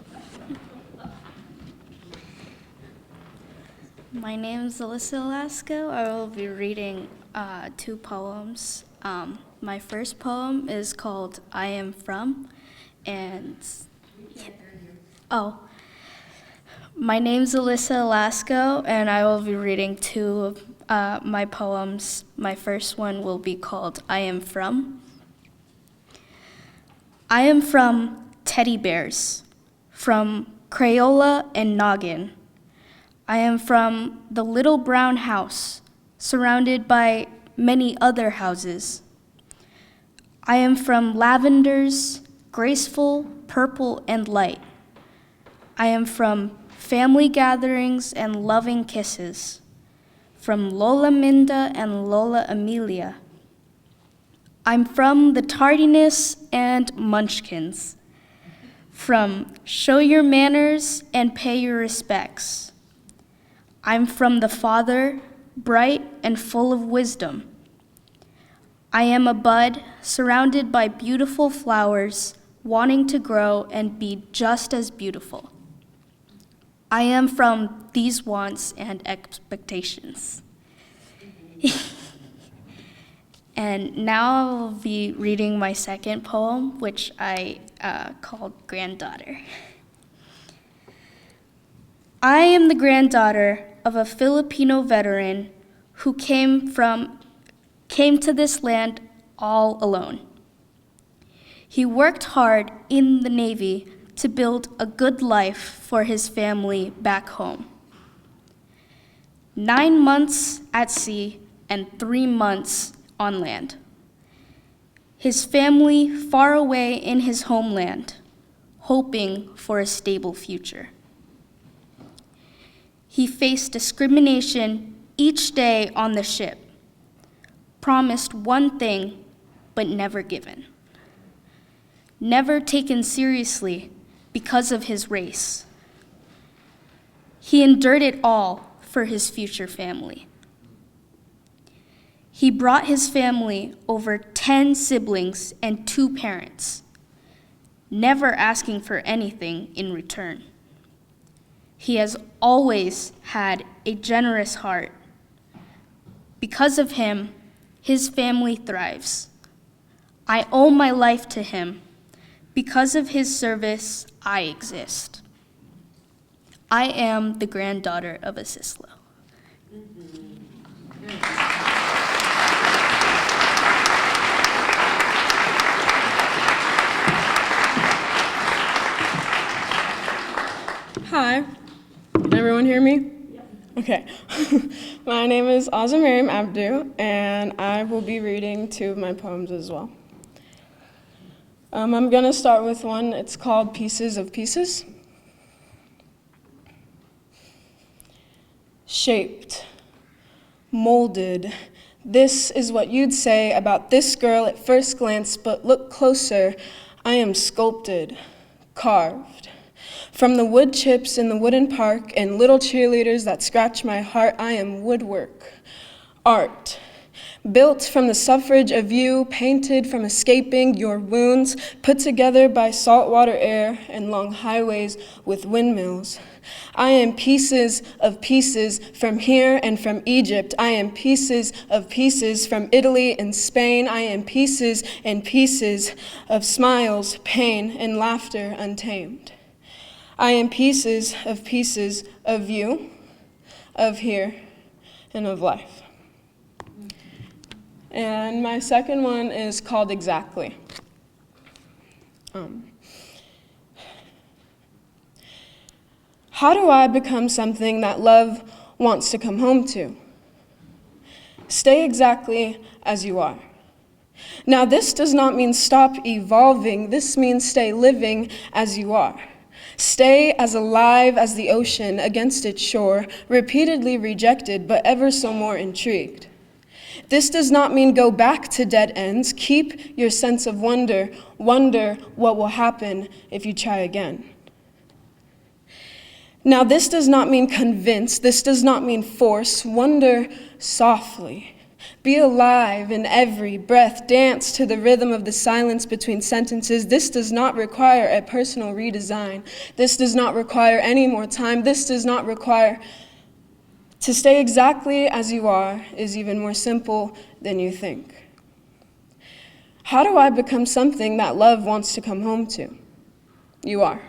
My name is Alyssa Velasco. I will be reading 2 poems. My first poem is called I Am From, and my name's Alyssa Velasco, and I will be reading 2 of my poems. My first one will be called I Am From. I am from teddy bears, from Crayola and Noggin. I am from the little brown house, surrounded by many other houses. I am from lavenders, graceful, purple, and light. I am from family gatherings and loving kisses, from Lola Minda and Lola Amelia. I'm from the tardiness and munchkins, from show your manners and pay your respects. I'm from the Father, bright and full of wisdom. I am a bud surrounded by beautiful flowers, wanting to grow and be just as beautiful. I am from these wants and expectations. And now I will be reading my second poem, which I called Granddaughter. I am the granddaughter of a Filipino veteran who came to this land all alone. He worked hard in the Navy to build a good life for his family back home. 9 months at sea and 3 months on land. His family far away in his homeland, hoping for a stable future. He faced discrimination each day on the ship, promised one thing, but never given. Never taken seriously because of his race. He endured it all for his future family. He brought his family over 10 siblings and 2 parents, never asking for anything in return. He has always had a generous heart. Because of him, his family thrives. I owe my life to him. Because of his service, I exist. I am the granddaughter of a Sislo. Hi, can everyone hear me? Okay. My name is Azamariam Abdu, and I will be reading 2 of my poems as well. I'm going to start with one. It's called Pieces of Pieces. Shaped, molded. This is what you'd say about this girl at first glance, but look closer. I am sculpted, carved. From the wood chips in the wooden park and little cheerleaders that scratch my heart, I am woodwork, art. Built from the suffrage of you, painted from escaping your wounds, put together by saltwater air and long highways with windmills. I am pieces of pieces from here and from Egypt. I am pieces of pieces from Italy and Spain. I am pieces and pieces of smiles, pain, and laughter untamed. I am pieces of you, of here, and of life. And my second one is called Exactly. How do I become something that love wants to come home to? Stay exactly as you are. Now, this does not mean stop evolving. This means stay living as you are. Stay as alive as the ocean against its shore, repeatedly rejected, but ever so more intrigued. This does not mean go back to dead ends. Keep your sense of wonder. Wonder what will happen if you try again. Now, this does not mean convince. This does not mean force. Wonder softly. Be alive in every breath. Dance to the rhythm of the silence between sentences. This does not require a personal redesign. This does not require any more time. This does not require... To stay exactly as you are is even more simple than you think. How do I become something that love wants to come home to? You are.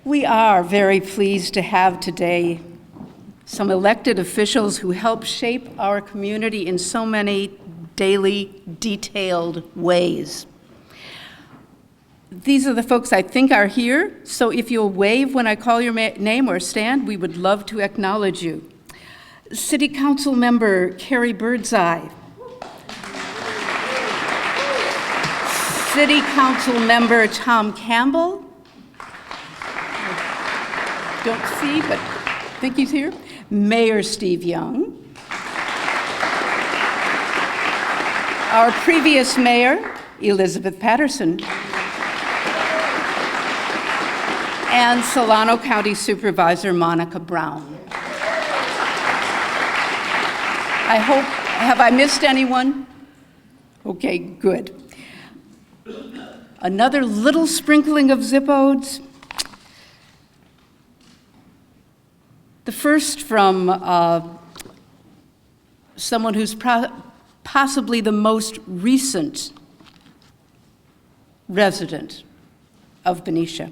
We are very pleased to have today some elected officials who help shape our community in so many daily, detailed ways. These are the folks I think are here, so if you'll wave when I call your name or stand, we would love to acknowledge you. City Council Member Carrie Birdseye. City Council Member Tom Campbell. Don't see, but I think he's here. Mayor Steve Young. Our previous mayor, Elizabeth Patterson. And Solano County Supervisor Monica Brown. Have I missed anyone? Okay, good. Another little sprinkling of zip-odes. The first from someone who's possibly the most recent resident of Benicia.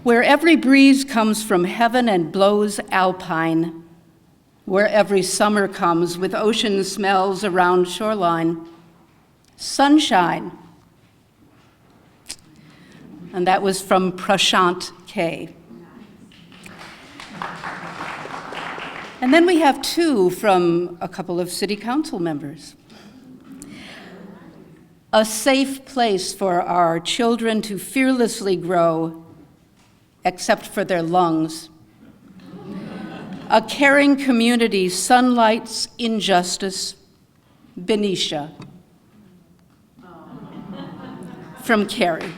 Where every breeze comes from heaven and blows alpine, where every summer comes with ocean smells around shoreline, sunshine. And that was from Prashant K. And then we have two from a couple of city council members. A safe place for our children to fearlessly grow, except for their lungs. A caring community sunlights injustice, Benicia. From Carrie.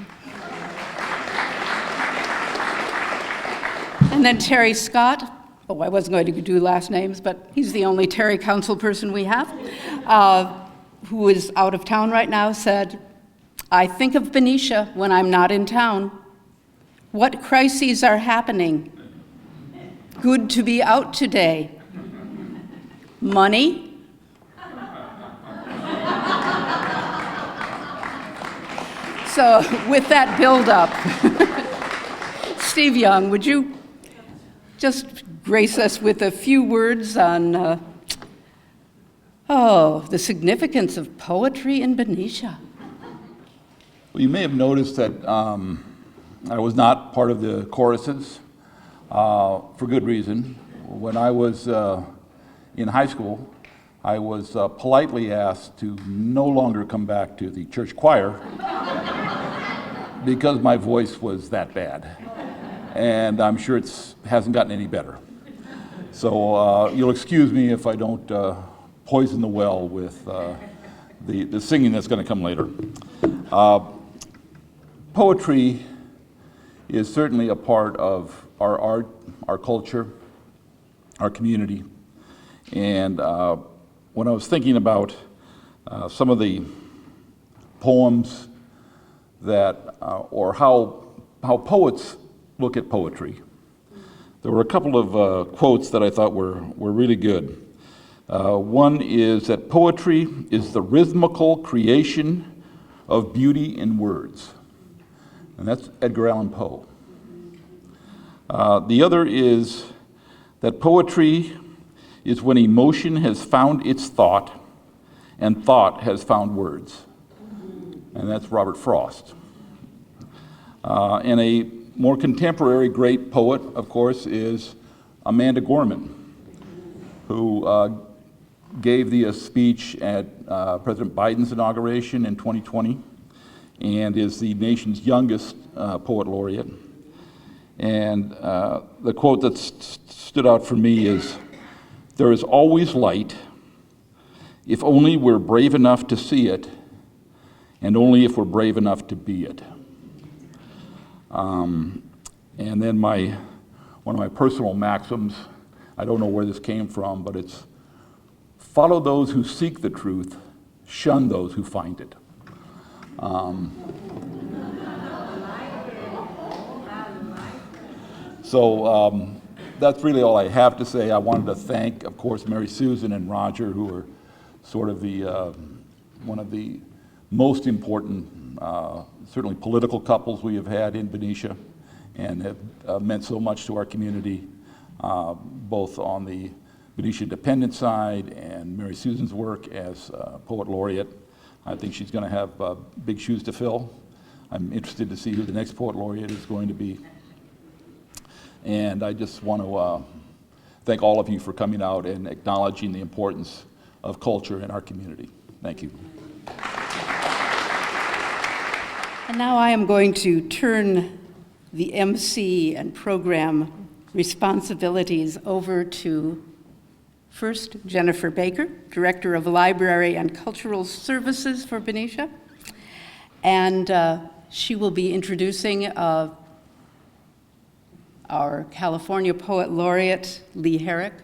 And then Terry Scott. Oh, I wasn't going to do last names, but he's the only Terry council person we have, who is out of town right now, said, I think of Benicia when I'm not in town. What crises are happening? Good to be out today. Money? So with that build-up, Steve Young, would you just grace us with a few words on the significance of poetry in Benicia? Well, you may have noticed that I was not part of the choruses for good reason. When I was in high school, I was politely asked to no longer come back to the church choir because my voice was that bad. And I'm sure it hasn't gotten any better. So you'll excuse me if I don't poison the well with the singing that's going to come later. Poetry is certainly a part of our art, our culture, our community. And when I was thinking about some of the poems that, or how poets look at poetry, there were a couple of quotes that I thought were really good. One is that poetry is the rhythmical creation of beauty in words. And that's Edgar Allan Poe. The other is that poetry is when emotion has found its thought and thought has found words. And that's Robert Frost. And a more contemporary great poet, of course, is Amanda Gorman, who gave the speech at President Biden's inauguration in 2020 and is the nation's youngest poet laureate. And the quote that stood out for me is, "There is always light, if only we're brave enough to see it, and only if we're brave enough to be it." And then one of my personal maxims, I don't know where this came from, but it's, follow those who seek the truth, shun those who find it. So that's really all I have to say. I wanted to thank, of course, Mary Susan and Roger, who are sort of the one of the most important, certainly political couples we have had in Benicia, and have meant so much to our community, both on the Benicia Independent side and Mary Susan's work as Poet Laureate. I think she's going to have big shoes to fill. I'm interested to see who the next Poet Laureate is going to be. And I just want to thank all of you for coming out and acknowledging the importance of culture in our community. Thank you. And now I am going to turn the MC and program responsibilities over to first Jennifer Baker, Director of Library and Cultural Services for Benicia. And she will be introducing our California Poet Laureate, Lee Herrick,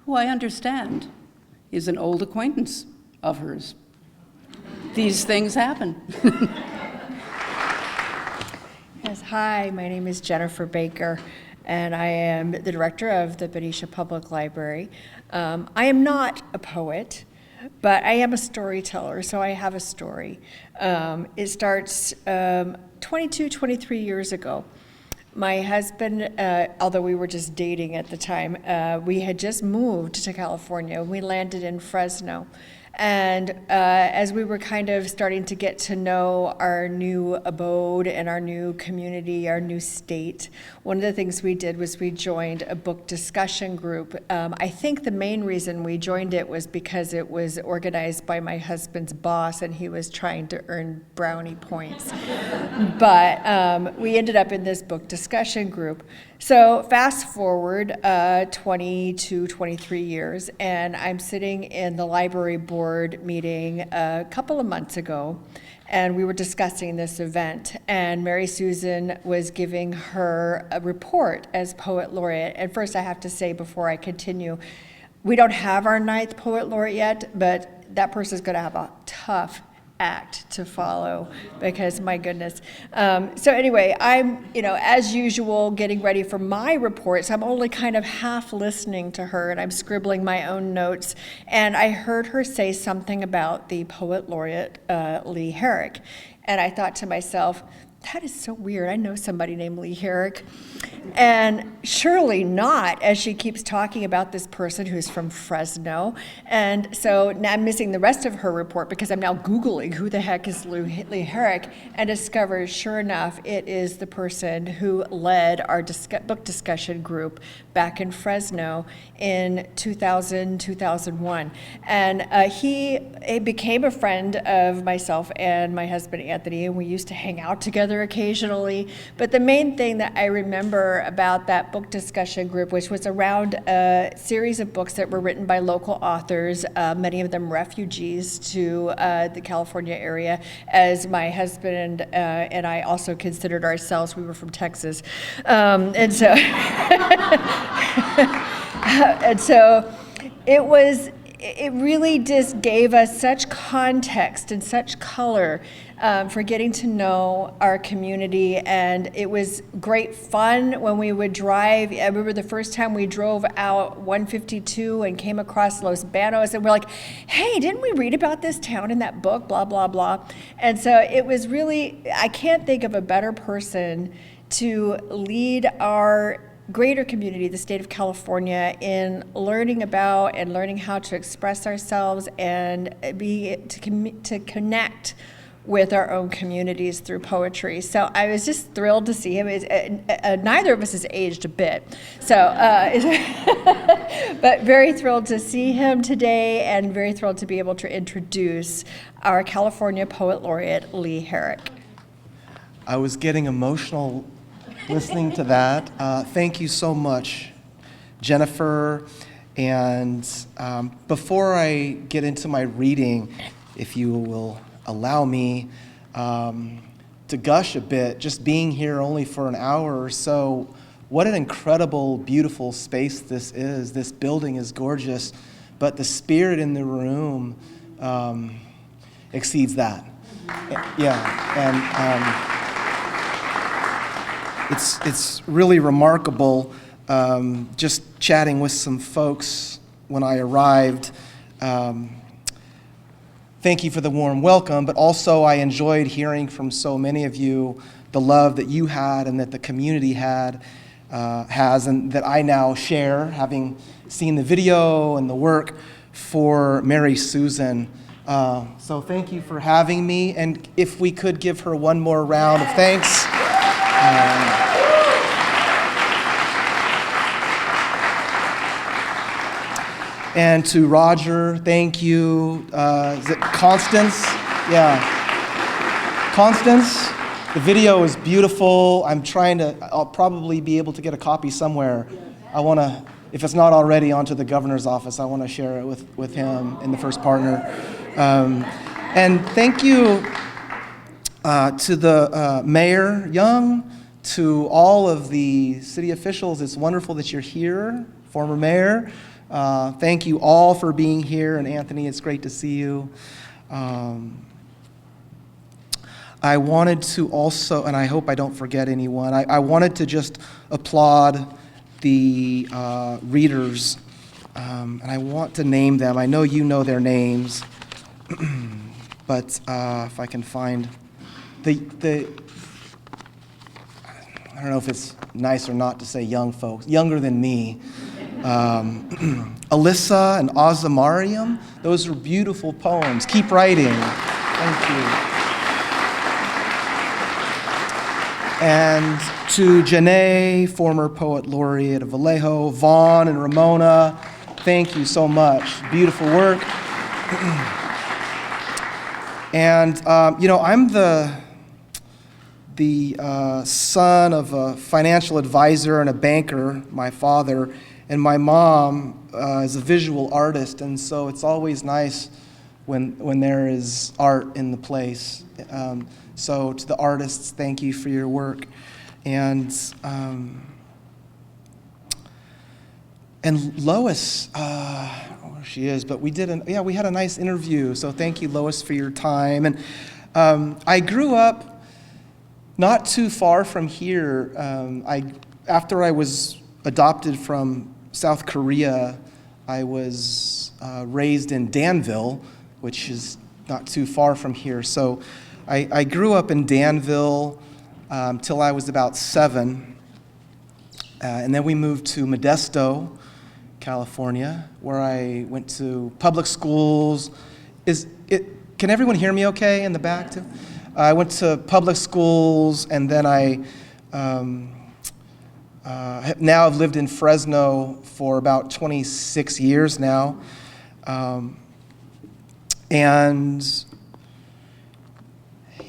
who I understand is an old acquaintance of hers. These things happen. Yes, hi, my name is Jennifer Baker, and I am the director of the Benicia Public Library. I am not a poet, but I am a storyteller, so I have a story. It starts 22, 23 years ago. My husband, although we were just dating at the time, we had just moved to California. We landed in Fresno. And as we were kind of starting to get to know our new abode and our new community, our new state, one of the things we did was we joined a book discussion group. I think the main reason we joined it was because it was organized by my husband's boss and he was trying to earn brownie points. But we ended up in this book discussion group. So fast forward 22, 23 years, and I'm sitting in the library board meeting a couple of months ago, and we were discussing this event, and Mary Susan was giving her a report as Poet Laureate. And first I have to say before I continue, we don't have our 9th Poet Laureate yet, but that person's gonna have a tough act to follow, because my goodness. So anyway, I'm, as usual, getting ready for my report, so I'm only kind of half listening to her, and I'm scribbling my own notes, and I heard her say something about the Poet Laureate, Lee Herrick, and I thought to myself, that is so weird. I know somebody named Lee Herrick. And surely not, as she keeps talking about this person who's from Fresno. And so now I'm missing the rest of her report because I'm now Googling who the heck is Lee Herrick, and discover, sure enough, it is the person who led our book discussion group back in Fresno in 2000, 2001. And he became a friend of myself and my husband, Anthony, and we used to hang out together occasionally. But the main thing that I remember about that book discussion group, which was around a series of books that were written by local authors, many of them refugees to the California area, as my husband and I also considered ourselves. We were from Texas. And so and so it really just gave us such context and such color for getting to know our community. And it was great fun when we would drive. I remember the first time we drove out 152 and came across Los Banos, and we're like, hey, didn't we read about this town in that book, blah, blah, blah. And so it was really, I can't think of a better person to lead our greater community, the state of California, in learning about and learning how to express ourselves and to connect with our own communities through poetry. So I was just thrilled to see him. Neither of us has aged a bit, so but very thrilled to see him today, and very thrilled to be able to introduce our California Poet Laureate, Lee Herrick. I was getting emotional listening to that. Thank you so much, Jennifer. And before I get into my reading, if you will allow me to gush a bit, just being here only for an hour or so, what an incredible, beautiful space this is. This building is gorgeous, but the spirit in the room exceeds that. Yeah, and it's really remarkable. Just chatting with some folks when I arrived. Thank you for the warm welcome, but also I enjoyed hearing from so many of you the love that you had and that the community has, and that I now share, having seen the video and the work for Mary Susan. So thank you for having me, and if we could give her one more round of thanks. And to Roger, thank you. Is it Constance? Yeah. Constance, the video is beautiful. I'll probably be able to get a copy somewhere. I want to, if it's not already onto the governor's office, I want to share it with him in the first partner. And thank you to the Mayor Young, to all of the city officials. It's wonderful that you're here, former mayor. Thank you all for being here, and Anthony, it's great to see you. I wanted to also, and I hope I don't forget anyone, I wanted to just applaud the readers, and I want to name them. I know you know their names, but if I can find the I don't know if it's nice or not to say young folks, younger than me. Alyssa and Azamariam, those are beautiful poems. Keep writing. Thank you. And to Janae, former Poet Laureate of Vallejo, Vaughn and Ramona, thank you so much. Beautiful work. And, I'm the son of a financial advisor and a banker, my father, and my mom is a visual artist, and so it's always nice when there is art in the place. So to the artists, thank you for your work. And Lois, I don't know where she is, but we had a nice interview, so thank you, Lois, for your time. And I grew up not too far from here. After I was adopted from South Korea, I was raised in Danville, which is not too far from here. So I grew up in Danville till I was about 7. And then we moved to Modesto, California, where I went to public schools. Can everyone hear me okay in the back too? I went to public schools, and then I now have lived in Fresno for about 26 years now. And,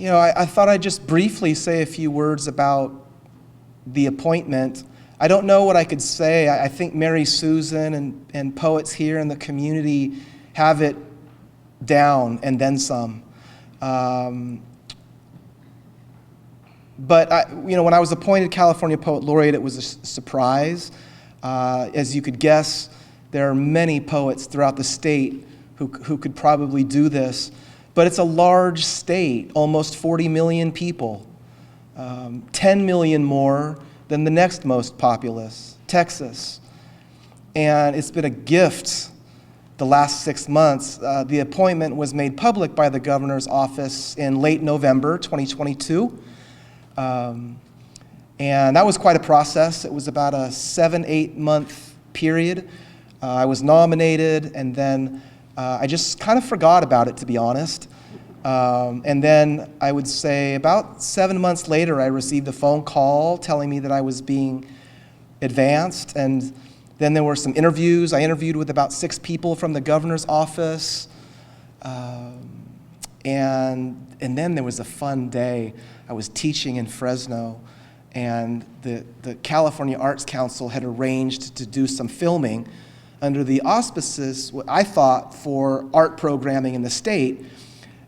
I thought I'd just briefly say a few words about the appointment. I don't know what I could say. I think Mary Susan and poets here in the community have it down and then some. But when I was appointed California Poet Laureate, it was a surprise. As you could guess, there are many poets throughout the state who could probably do this. but it's a large state, almost 40 million people, 10 million more than the next most populous, Texas. And it's been a gift the last 6 months. The appointment was made public by the governor's office in late November 2022. And that was quite a process. It was about a 7-8 month period. I was nominated, and then I just kind of forgot about it, to be honest. And then I would say about 7 months later, I received a phone call telling me that I was being advanced. And then there were some interviews. I interviewed with about 6 people from the governor's office. And then there was a fun day. I was teaching in Fresno, and the California Arts Council had arranged to do some filming under the auspices, what I thought, for art programming in the state.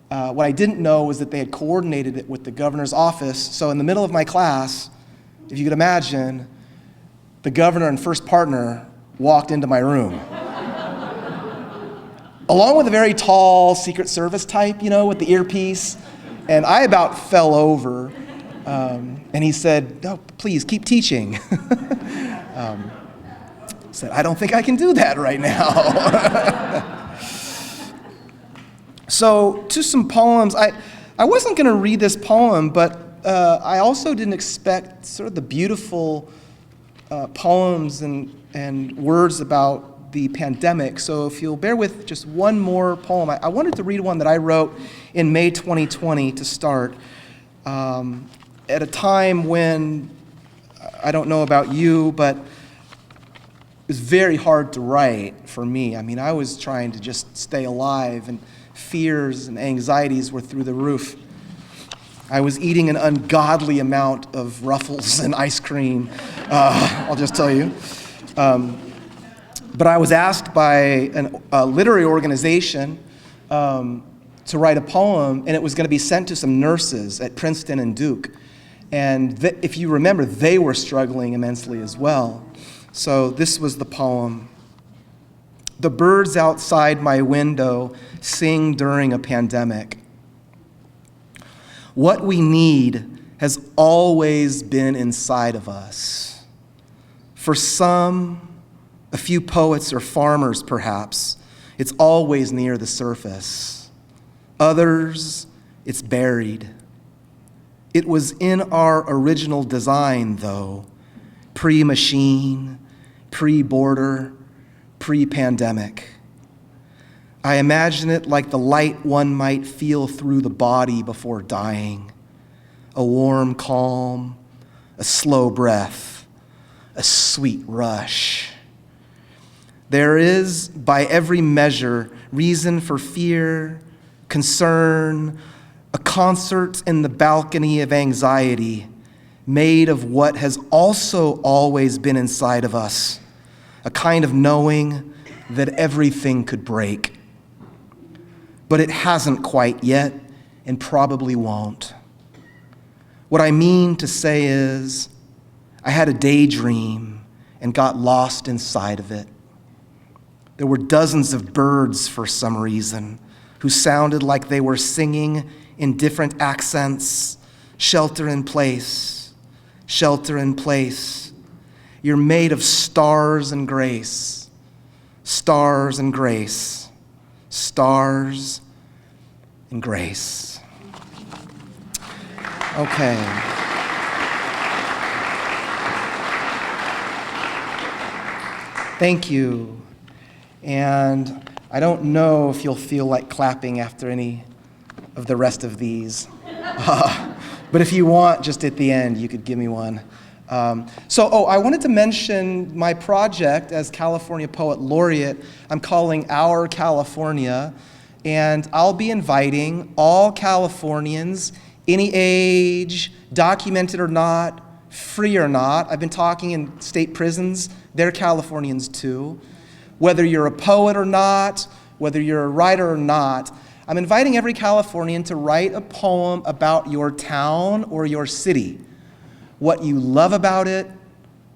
What I didn't know was that they had coordinated it with the governor's office. So in the middle of my class, if you could imagine, the governor and first partner walked into my room. Along with a very tall Secret Service type, with the earpiece. And I about fell over. And he said, "No, please, keep teaching." Said, "I don't think I can do that right now." So, to some poems. I wasn't going to read this poem, but I also didn't expect sort of the beautiful poems and words about the pandemic. So if you'll bear with just one more poem. I wanted to read one that I wrote in May 2020 to start, at a time when, I don't know about you, but it was very hard to write for me. I mean, I was trying to just stay alive, and fears and anxieties were through the roof. I was eating an ungodly amount of Ruffles and ice cream, I'll just tell you. But I was asked by a literary organization to write a poem, and it was going to be sent to some nurses at Princeton and Duke. And if you remember, they were struggling immensely as well. So this was the poem. The birds outside my window sing during a pandemic. What we need has always been inside of us. For some, a few poets or farmers perhaps, it's always near the surface. Others, it's buried. It was in our original design, though, pre-machine, pre-border, pre-pandemic. I imagine it like the light one might feel through the body before dying. A warm calm, a slow breath, a sweet rush. There is, by every measure, reason for fear, concern, a concert in the balcony of anxiety, made of what has also always been inside of us, a kind of knowing that everything could break. But it hasn't quite yet, and probably won't. What I mean to say is, I had a daydream and got lost inside of it. There were dozens of birds for some reason, who sounded like they were singing in different accents. Shelter in place, shelter in place. You're made of stars and grace, stars and grace, stars and grace. Okay. Thank you. And I don't know if you'll feel like clapping after any of the rest of these. But if you want, just at the end, you could give me one. I wanted to mention my project as California Poet Laureate. I'm calling Our California, and I'll be inviting all Californians, any age, documented or not, free or not. I've been talking in state prisons. They're Californians too. Whether you're a poet or not, whether you're a writer or not, I'm inviting every Californian to write a poem about your town or your city. What you love about it,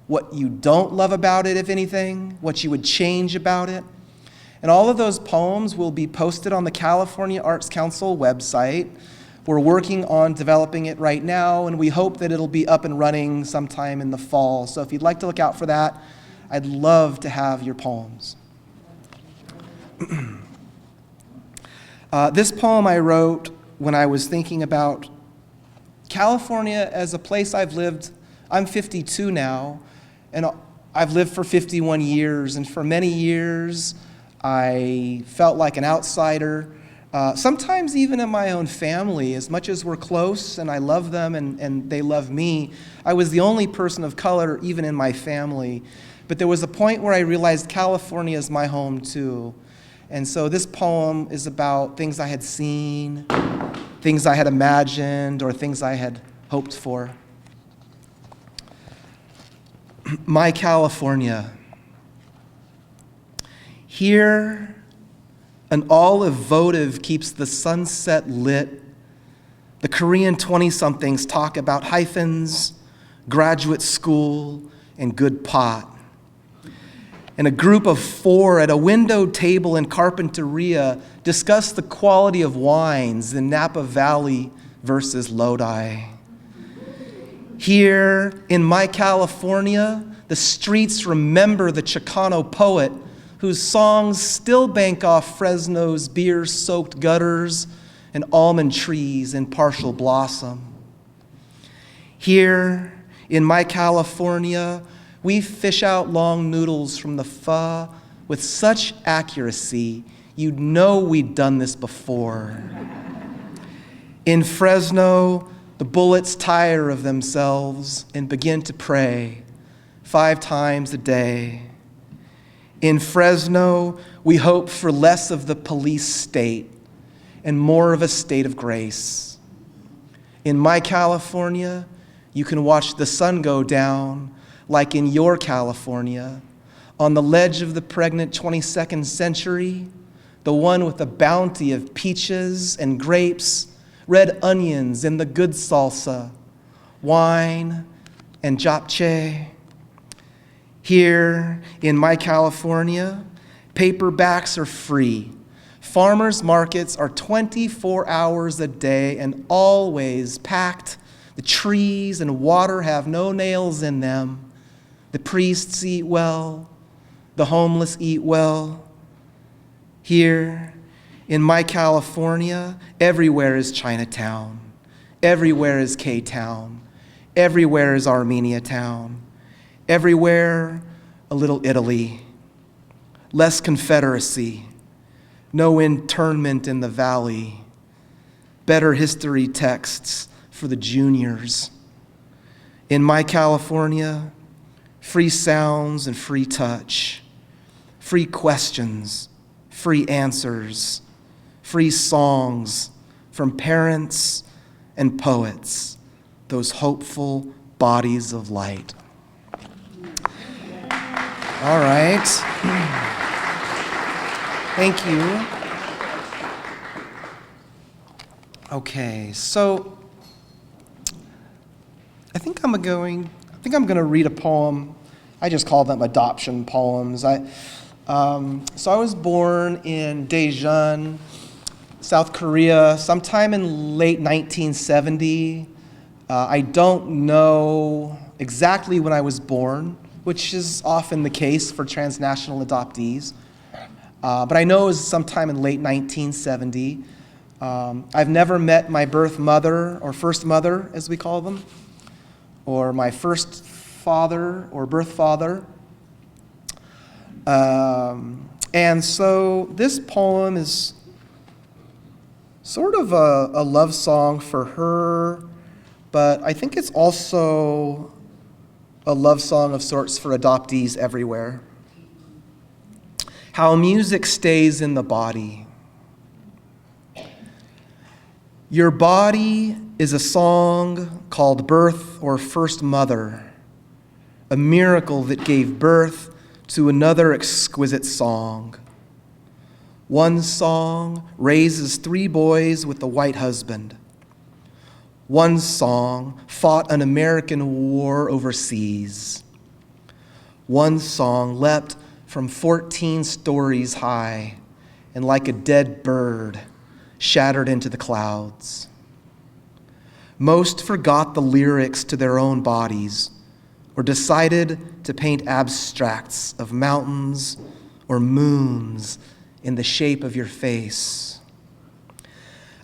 what you don't love about it, if anything, what you would change about it. And all of those poems will be posted on the California Arts Council website. We're working on developing it right now, and we hope that it'll be up and running sometime in the fall. So if you'd like to look out for that, I'd love to have your poems. This poem I wrote when I was thinking about California as a place I've lived. I'm 52 now, and I've lived for 51 years, and for many years I felt like an outsider, sometimes even in my own family. As much as we're close and I love them and they love me, I was the only person of color even in my family. But there was a point where I realized California is my home too. And so this poem is about things I had seen, things I had imagined, or things I had hoped for. My California. Here, an olive votive keeps the sunset lit. The Korean 20-somethings talk about hyphens, graduate school, and good pot. And a group of 4 at a window table in Carpinteria discuss the quality of wines in Napa Valley versus Lodi. Here in my California, the streets remember the Chicano poet whose songs still bank off Fresno's beer-soaked gutters and almond trees in partial blossom. Here in my California, we fish out long noodles from the pho with such accuracy, you'd know we'd done this before. In Fresno, the bullets tire of themselves and begin to pray 5 times a day. In Fresno, we hope for less of the police state and more of a state of grace. In my California, you can watch the sun go down like in your California, on the ledge of the pregnant 22nd century, the one with a bounty of peaches and grapes, red onions and the good salsa, wine and japchae. Here in my California, paperbacks are free. Farmers markets are 24 hours a day and always packed. The trees and water have no nails in them. The priests eat well. The homeless eat well. Here in my California, everywhere is Chinatown. Everywhere is K-Town. Everywhere is Armenia Town. Everywhere, a little Italy. Less Confederacy. No internment in the valley. Better history texts for the juniors. In my California, free sounds and free touch. Free questions, free answers. Free songs from parents and poets. Those hopeful bodies of light. All right. Thank you. Okay, so I think I'm going to read a poem. I just call them adoption poems. So I was born in Daejeon, South Korea, sometime in late 1970. I don't know exactly when I was born, which is often the case for transnational adoptees. But I know it was sometime in late 1970. I've never met my birth mother, or first mother, as we call them, or my first father or birth father. And so this poem is sort of a love song for her, but I think it's also a love song of sorts for adoptees everywhere. How music stays in the body. Your body is a song called Birth or First Mother, a miracle that gave birth to another exquisite song. One song raises 3 boys with a white husband. One song fought an American war overseas. One song leapt from 14 stories high, and like a dead bird, shattered into the clouds. Most forgot the lyrics to their own bodies, or decided to paint abstracts of mountains or moons in the shape of your face.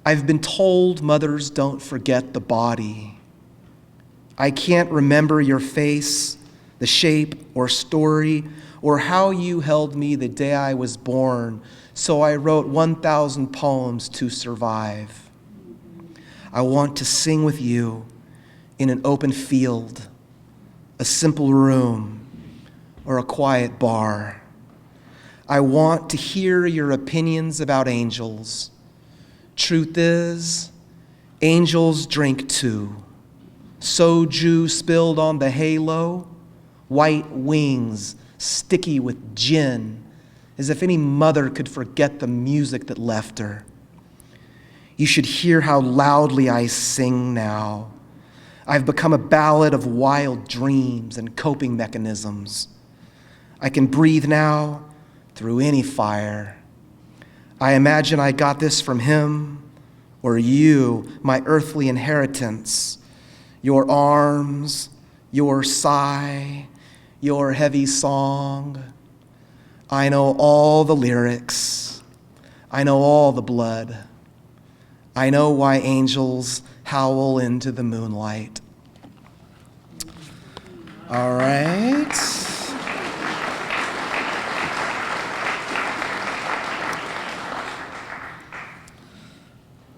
I've been told mothers don't forget the body. I can't remember your face, the shape or story, or how you held me the day I was born, so I wrote 1,000 poems to survive. I want to sing with you in an open field, a simple room, or a quiet bar. I want to hear your opinions about angels. Truth is, angels drink too. Soju spilled on the halo, white wings sticky with gin, as if any mother could forget the music that left her. You should hear how loudly I sing now. I've become a ballad of wild dreams and coping mechanisms. I can breathe now through any fire. I imagine I got this from him or you, my earthly inheritance. Your arms, your sigh, your heavy song. I know all the lyrics. I know all the blood. I know why angels howl into the moonlight. All right.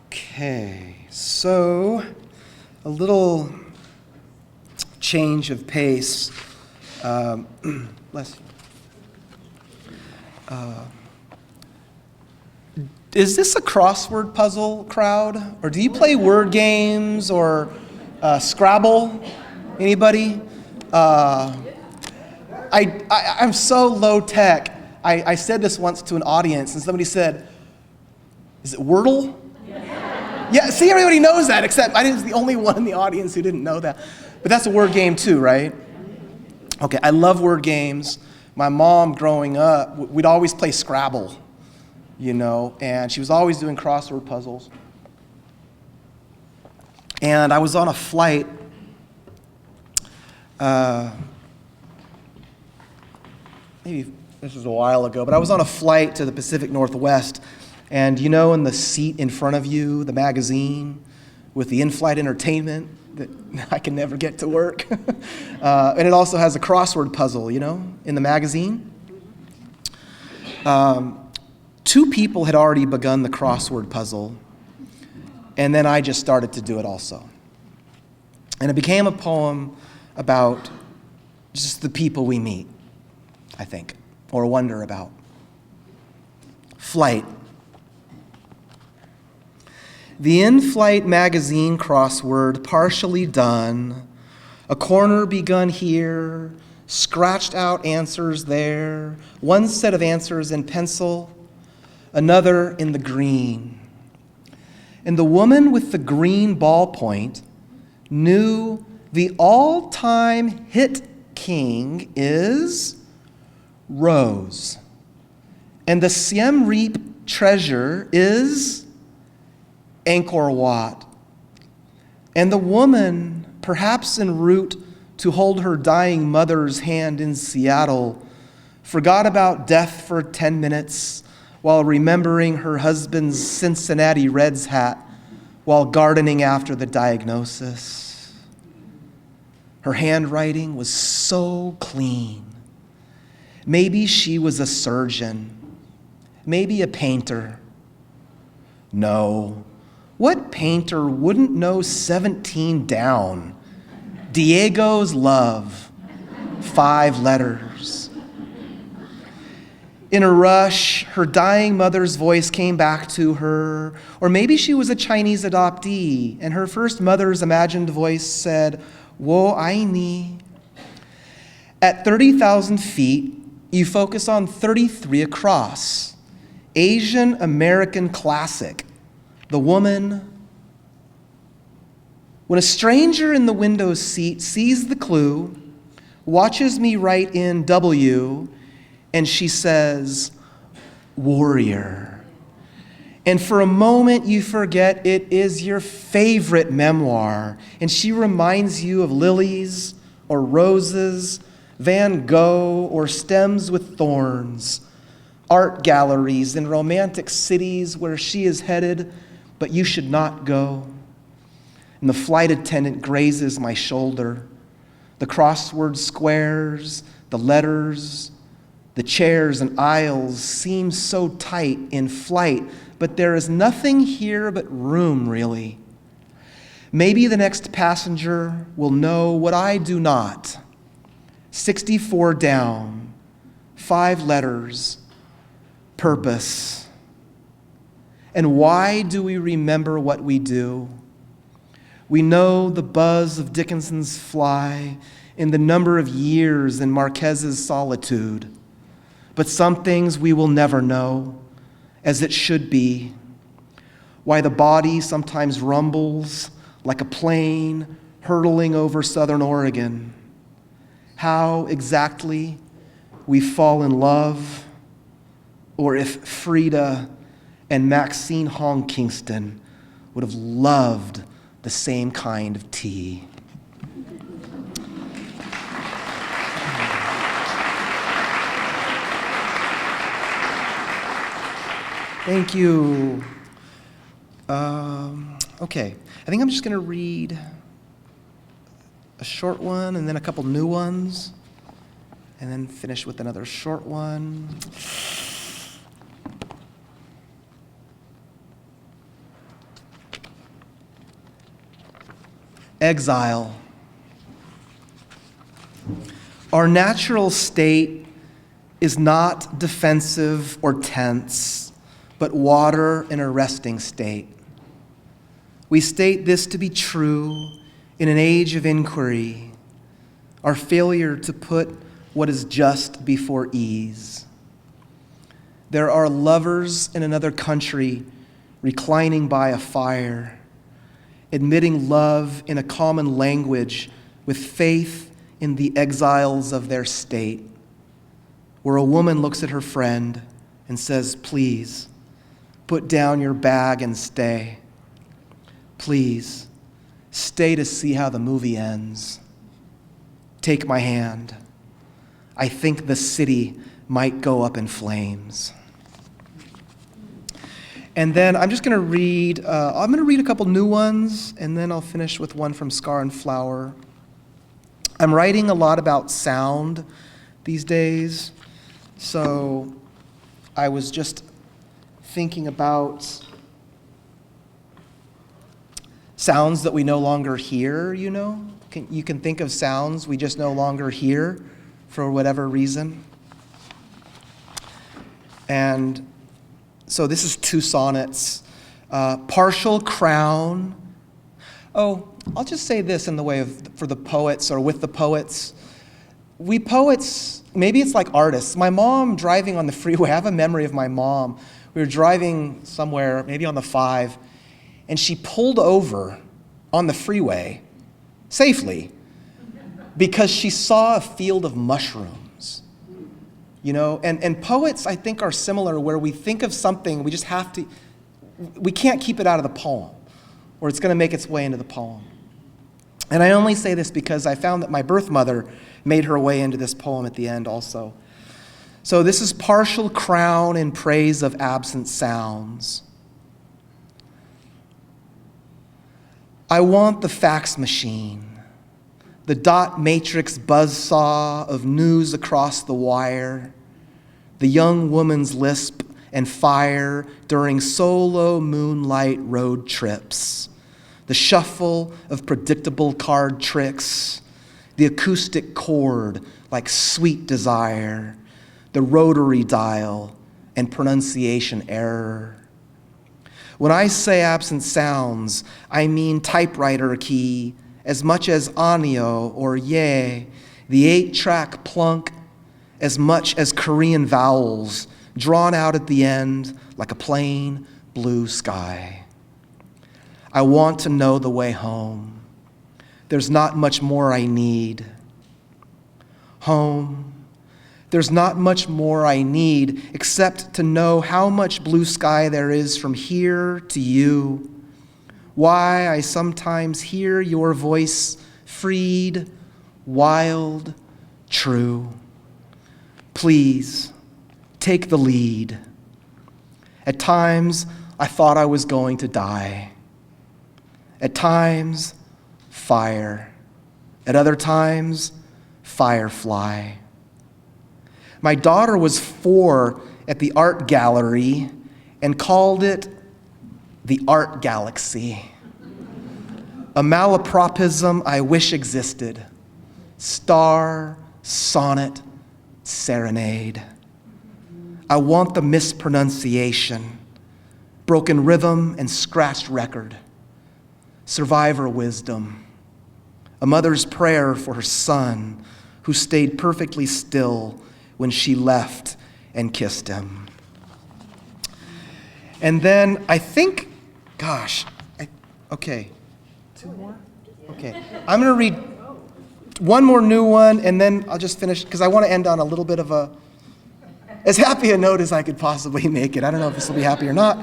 Okay, so a little change of pace. Bless you. Is this a crossword puzzle crowd? Or do you play word games or Scrabble? Anybody? I'm so low tech. I said this once to an audience and somebody said, is it Wordle? Yeah, see, everybody knows that, except I was the only one in the audience who didn't know that. But that's a word game too, right? Okay, I love word games. My mom, growing up, we'd always play Scrabble, you know, and she was always doing crossword puzzles. And I was on a flight, maybe this was a while ago, but I was on a flight to the Pacific Northwest, and you know, in the seat in front of you, the magazine with the in-flight entertainment that I can never get to work. And it also has a crossword puzzle, you know, in the magazine. Two people had already begun the crossword puzzle, and then I just started to do it also. And it became a poem about just the people we meet, I think, or wonder about. Flight. The in-flight magazine crossword partially done, a corner begun here, scratched out answers there, one set of answers in pencil, another in the green. And the woman with the green ballpoint knew the all-time hit king is Rose. And the Siem Reap treasure is Angkor Wat. And the woman, perhaps en route to hold her dying mother's hand in Seattle, forgot about death for 10 minutes while remembering her husband's Cincinnati Reds hat while gardening after the diagnosis. Her handwriting was so clean. Maybe she was a surgeon, maybe a painter. No. What painter wouldn't know 17 down? Diego's love, 5 letters. In a rush, her dying mother's voice came back to her, or maybe she was a Chinese adoptee, and her first mother's imagined voice said, "Wo ai ni." At 30,000 feet, you focus on 33 across, Asian American classic. The woman. When a stranger in the window seat sees the clue, watches me write in W, and she says, warrior. And for a moment you forget it is your favorite memoir, and she reminds you of lilies or roses, Van Gogh or stems with thorns, art galleries and romantic cities where she is headed, but you should not go. And the flight attendant grazes my shoulder. The crossword squares, the letters, the chairs and aisles seem so tight in flight, but there is nothing here but room, really. Maybe the next passenger will know what I do not. 64 down, 5 letters, purpose. And why do we remember what we do? We know the buzz of Dickinson's fly in the number of years in Marquez's solitude. But some things we will never know, as it should be. Why the body sometimes rumbles like a plane hurtling over southern Oregon. How exactly we fall in love, or if Frida and Maxine Hong Kingston would have loved the same kind of tea. Thank you. Okay, I think I'm just going to read a short one and then a couple new ones, and then finish with another short one. Exile. Our natural state is not defensive or tense, but water in a resting state. We state this to be true in an age of inquiry, our failure to put what is just before ease. There are lovers in another country reclining by a fire, admitting love in a common language with faith in the exiles of their state, where a woman looks at her friend and says, please, put down your bag and stay. Please, stay to see how the movie ends. Take my hand. I think the city might go up in flames. And then I'm just going to read, a couple new ones, and then I'll finish with one from Scar and Flower. I'm writing a lot about sound these days, so I was just thinking about sounds that we no longer hear, you know? You can think of sounds we just no longer hear for whatever reason. And so this is 2 sonnets. Partial crown. Oh, I'll just say this in the way of, for the poets or with the poets. We poets, maybe it's like artists. My mom driving on the freeway, I have a memory of my mom. We were driving somewhere, maybe on the 5, and she pulled over on the freeway safely because she saw a field of mushrooms. You know, and poets, I think, are similar, where we think of something, we just have to, we can't keep it out of the poem, or it's going to make its way into the poem. And I only say this because I found that my birth mother made her way into this poem at the end also. So this is partial crown in praise of absent sounds. I want the fax machine, the dot matrix buzzsaw of news across the wire, the young woman's lisp and fire during solo moonlight road trips, the shuffle of predictable card tricks, the acoustic chord like sweet desire, the rotary dial and pronunciation error. When I say absent sounds, I mean typewriter key as much as anio or ye, the 8-track plunk as much as Korean vowels drawn out at the end like a plain blue sky. I want to know the way home. There's not much more I need. Home, There's not much more I need except to know how much blue sky there is from here to you. Why I sometimes hear your voice, freed, wild, true. Please, take the lead. At times, I thought I was going to die. At times, fire. At other times, firefly. My daughter was 4 at the art gallery and called it the art galaxy. A malapropism I wish existed. Star, sonnet, serenade. I want the mispronunciation, broken rhythm and scratched record, survivor wisdom, a mother's prayer for her son who stayed perfectly still when she left and kissed him. And then I think, okay. 2 more? Okay. I'm going to read one more new one, and then I'll just finish, because I want to end on a little bit of as happy a note as I could possibly make it. I don't know if this will be happy or not.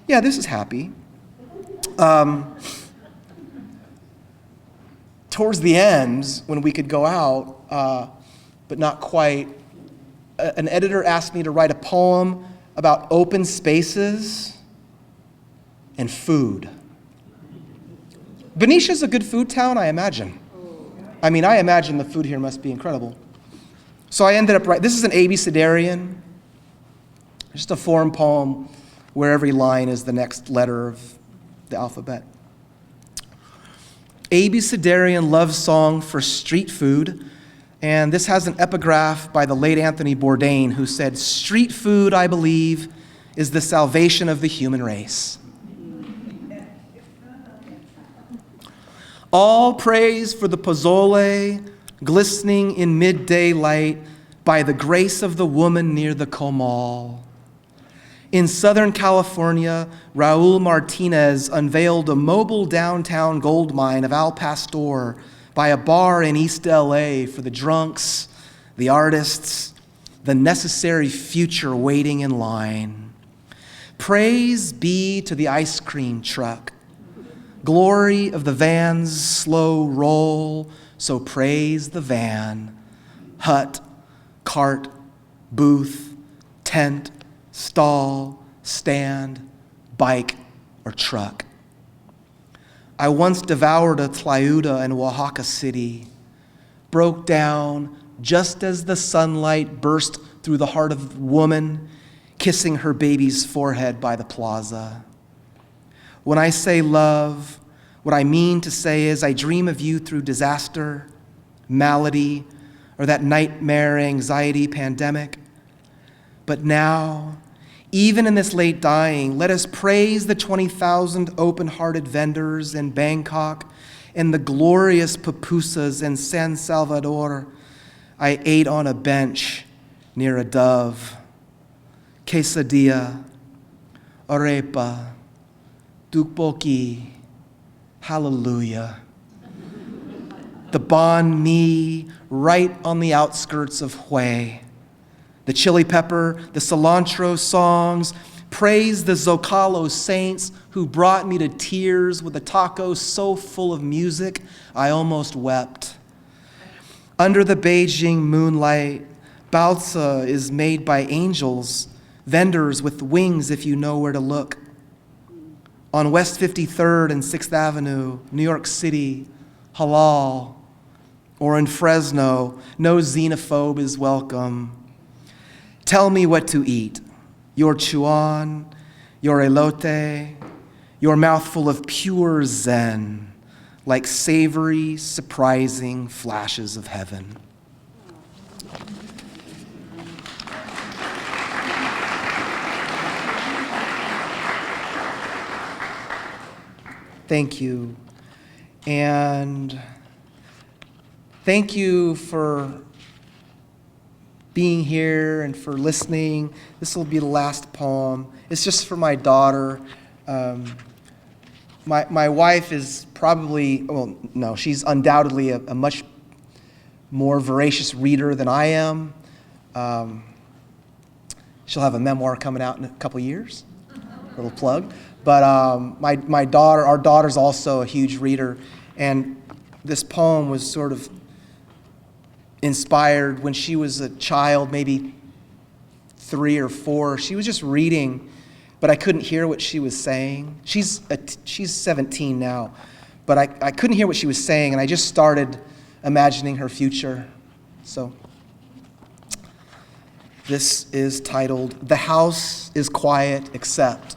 Yeah, this is happy. Towards the end, when we could go out, but not quite, an editor asked me to write a poem about open spaces and food. Benicia's a good food town, I imagine. I imagine the food here must be incredible. So I ended up writing, this is an abecedarian, just a form poem where every line is the next letter of the alphabet. Abecedarian love song for street food, and this has an epigraph by the late Anthony Bourdain, who said, "Street food, I believe, is the salvation of the human race." All praise for the pozole, glistening in midday light by the grace of the woman near the comal. In Southern California, Raul Martinez unveiled a mobile downtown gold mine of Al Pastor by a bar in East LA for the drunks, the artists, the necessary future waiting in line. Praise be to the ice cream truck. Glory of the van's slow roll, so praise the van. Hut, cart, booth, tent, stall, stand, bike, or truck. I once devoured a tlayuda in Oaxaca City, broke down just as the sunlight burst through the heart of the woman, kissing her baby's forehead by the plaza. When I say love, what I mean to say is I dream of you through disaster, malady, or that nightmare anxiety pandemic. But now, even in this late dying, let us praise the 20,000 open-hearted vendors in Bangkok and the glorious pupusas in San Salvador I ate on a bench near a dove. Quesadilla, arepa, tteokbokki, hallelujah. The banh mi right on the outskirts of Hue. The chili pepper, the cilantro songs, praise the Zocalo saints who brought me to tears with a taco so full of music I almost wept. Under the Beijing moonlight, balsa is made by angels, vendors with wings if you know where to look. On West 53rd and 6th Avenue, New York City, halal. Or in Fresno, no xenophobe is welcome. Tell me what to eat. Your chuan, your elote, your mouthful of pure zen, like savory, surprising flashes of heaven. Thank you. And thank you for being here and for listening. This will be the last poem. It's just for my daughter. My wife is probably, well, no, she's undoubtedly a much more voracious reader than I am. She'll have a memoir coming out in a couple years. Little plug. But our daughter's also a huge reader, and this poem was sort of inspired when she was a child, maybe 3 or 4. She was just reading, but I couldn't hear what she was saying. She's 17 now, but I couldn't hear what she was saying, and I just started imagining her future. So this is titled, "The House is Quiet Except."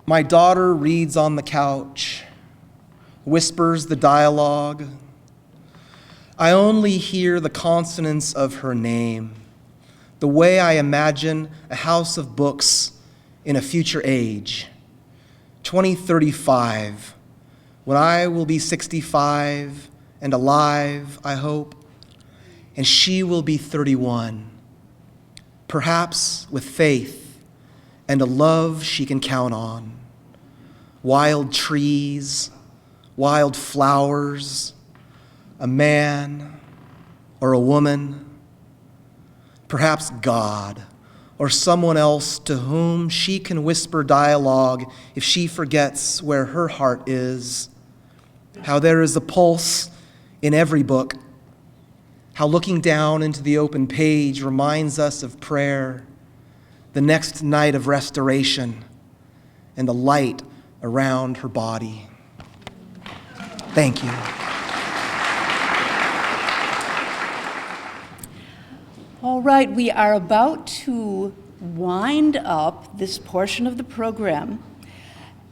My daughter reads on the couch, whispers the dialogue. I only hear the consonants of her name, the way I imagine a house of books in a future age. 2035, when I will be 65 and alive, I hope, and she will be 31, perhaps with faith and a love she can count on. Wild trees, wild flowers, a man or a woman, perhaps God or someone else to whom she can whisper dialogue if she forgets where her heart is. How there is a pulse in every book. How looking down into the open page reminds us of prayer, the next night of restoration, and the light around her body. Thank you. All right, we are about to wind up this portion of the program,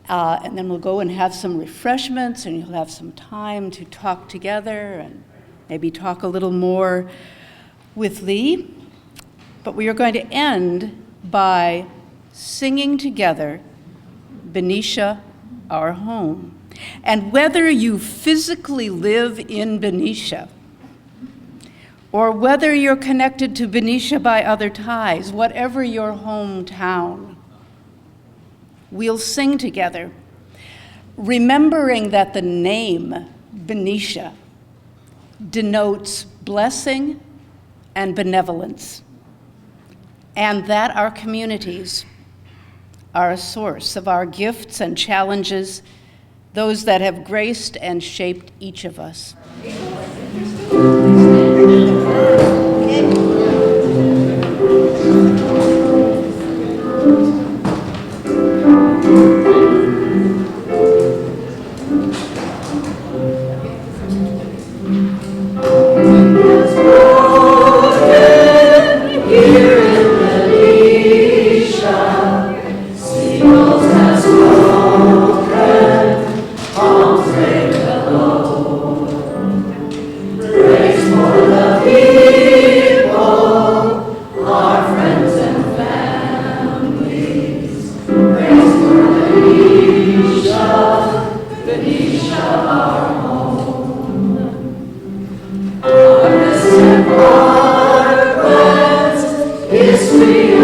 and then we'll go and have some refreshments, and you'll have some time to talk together and maybe talk a little more with Lee. But we are going to end by singing together Benicia Our Home. And whether you physically live in Benicia, or whether you're connected to Benicia by other ties, whatever your hometown, we'll sing together, remembering that the name Benicia denotes blessing and benevolence, and that our communities are a source of our gifts and challenges, those that have graced and shaped each of us. History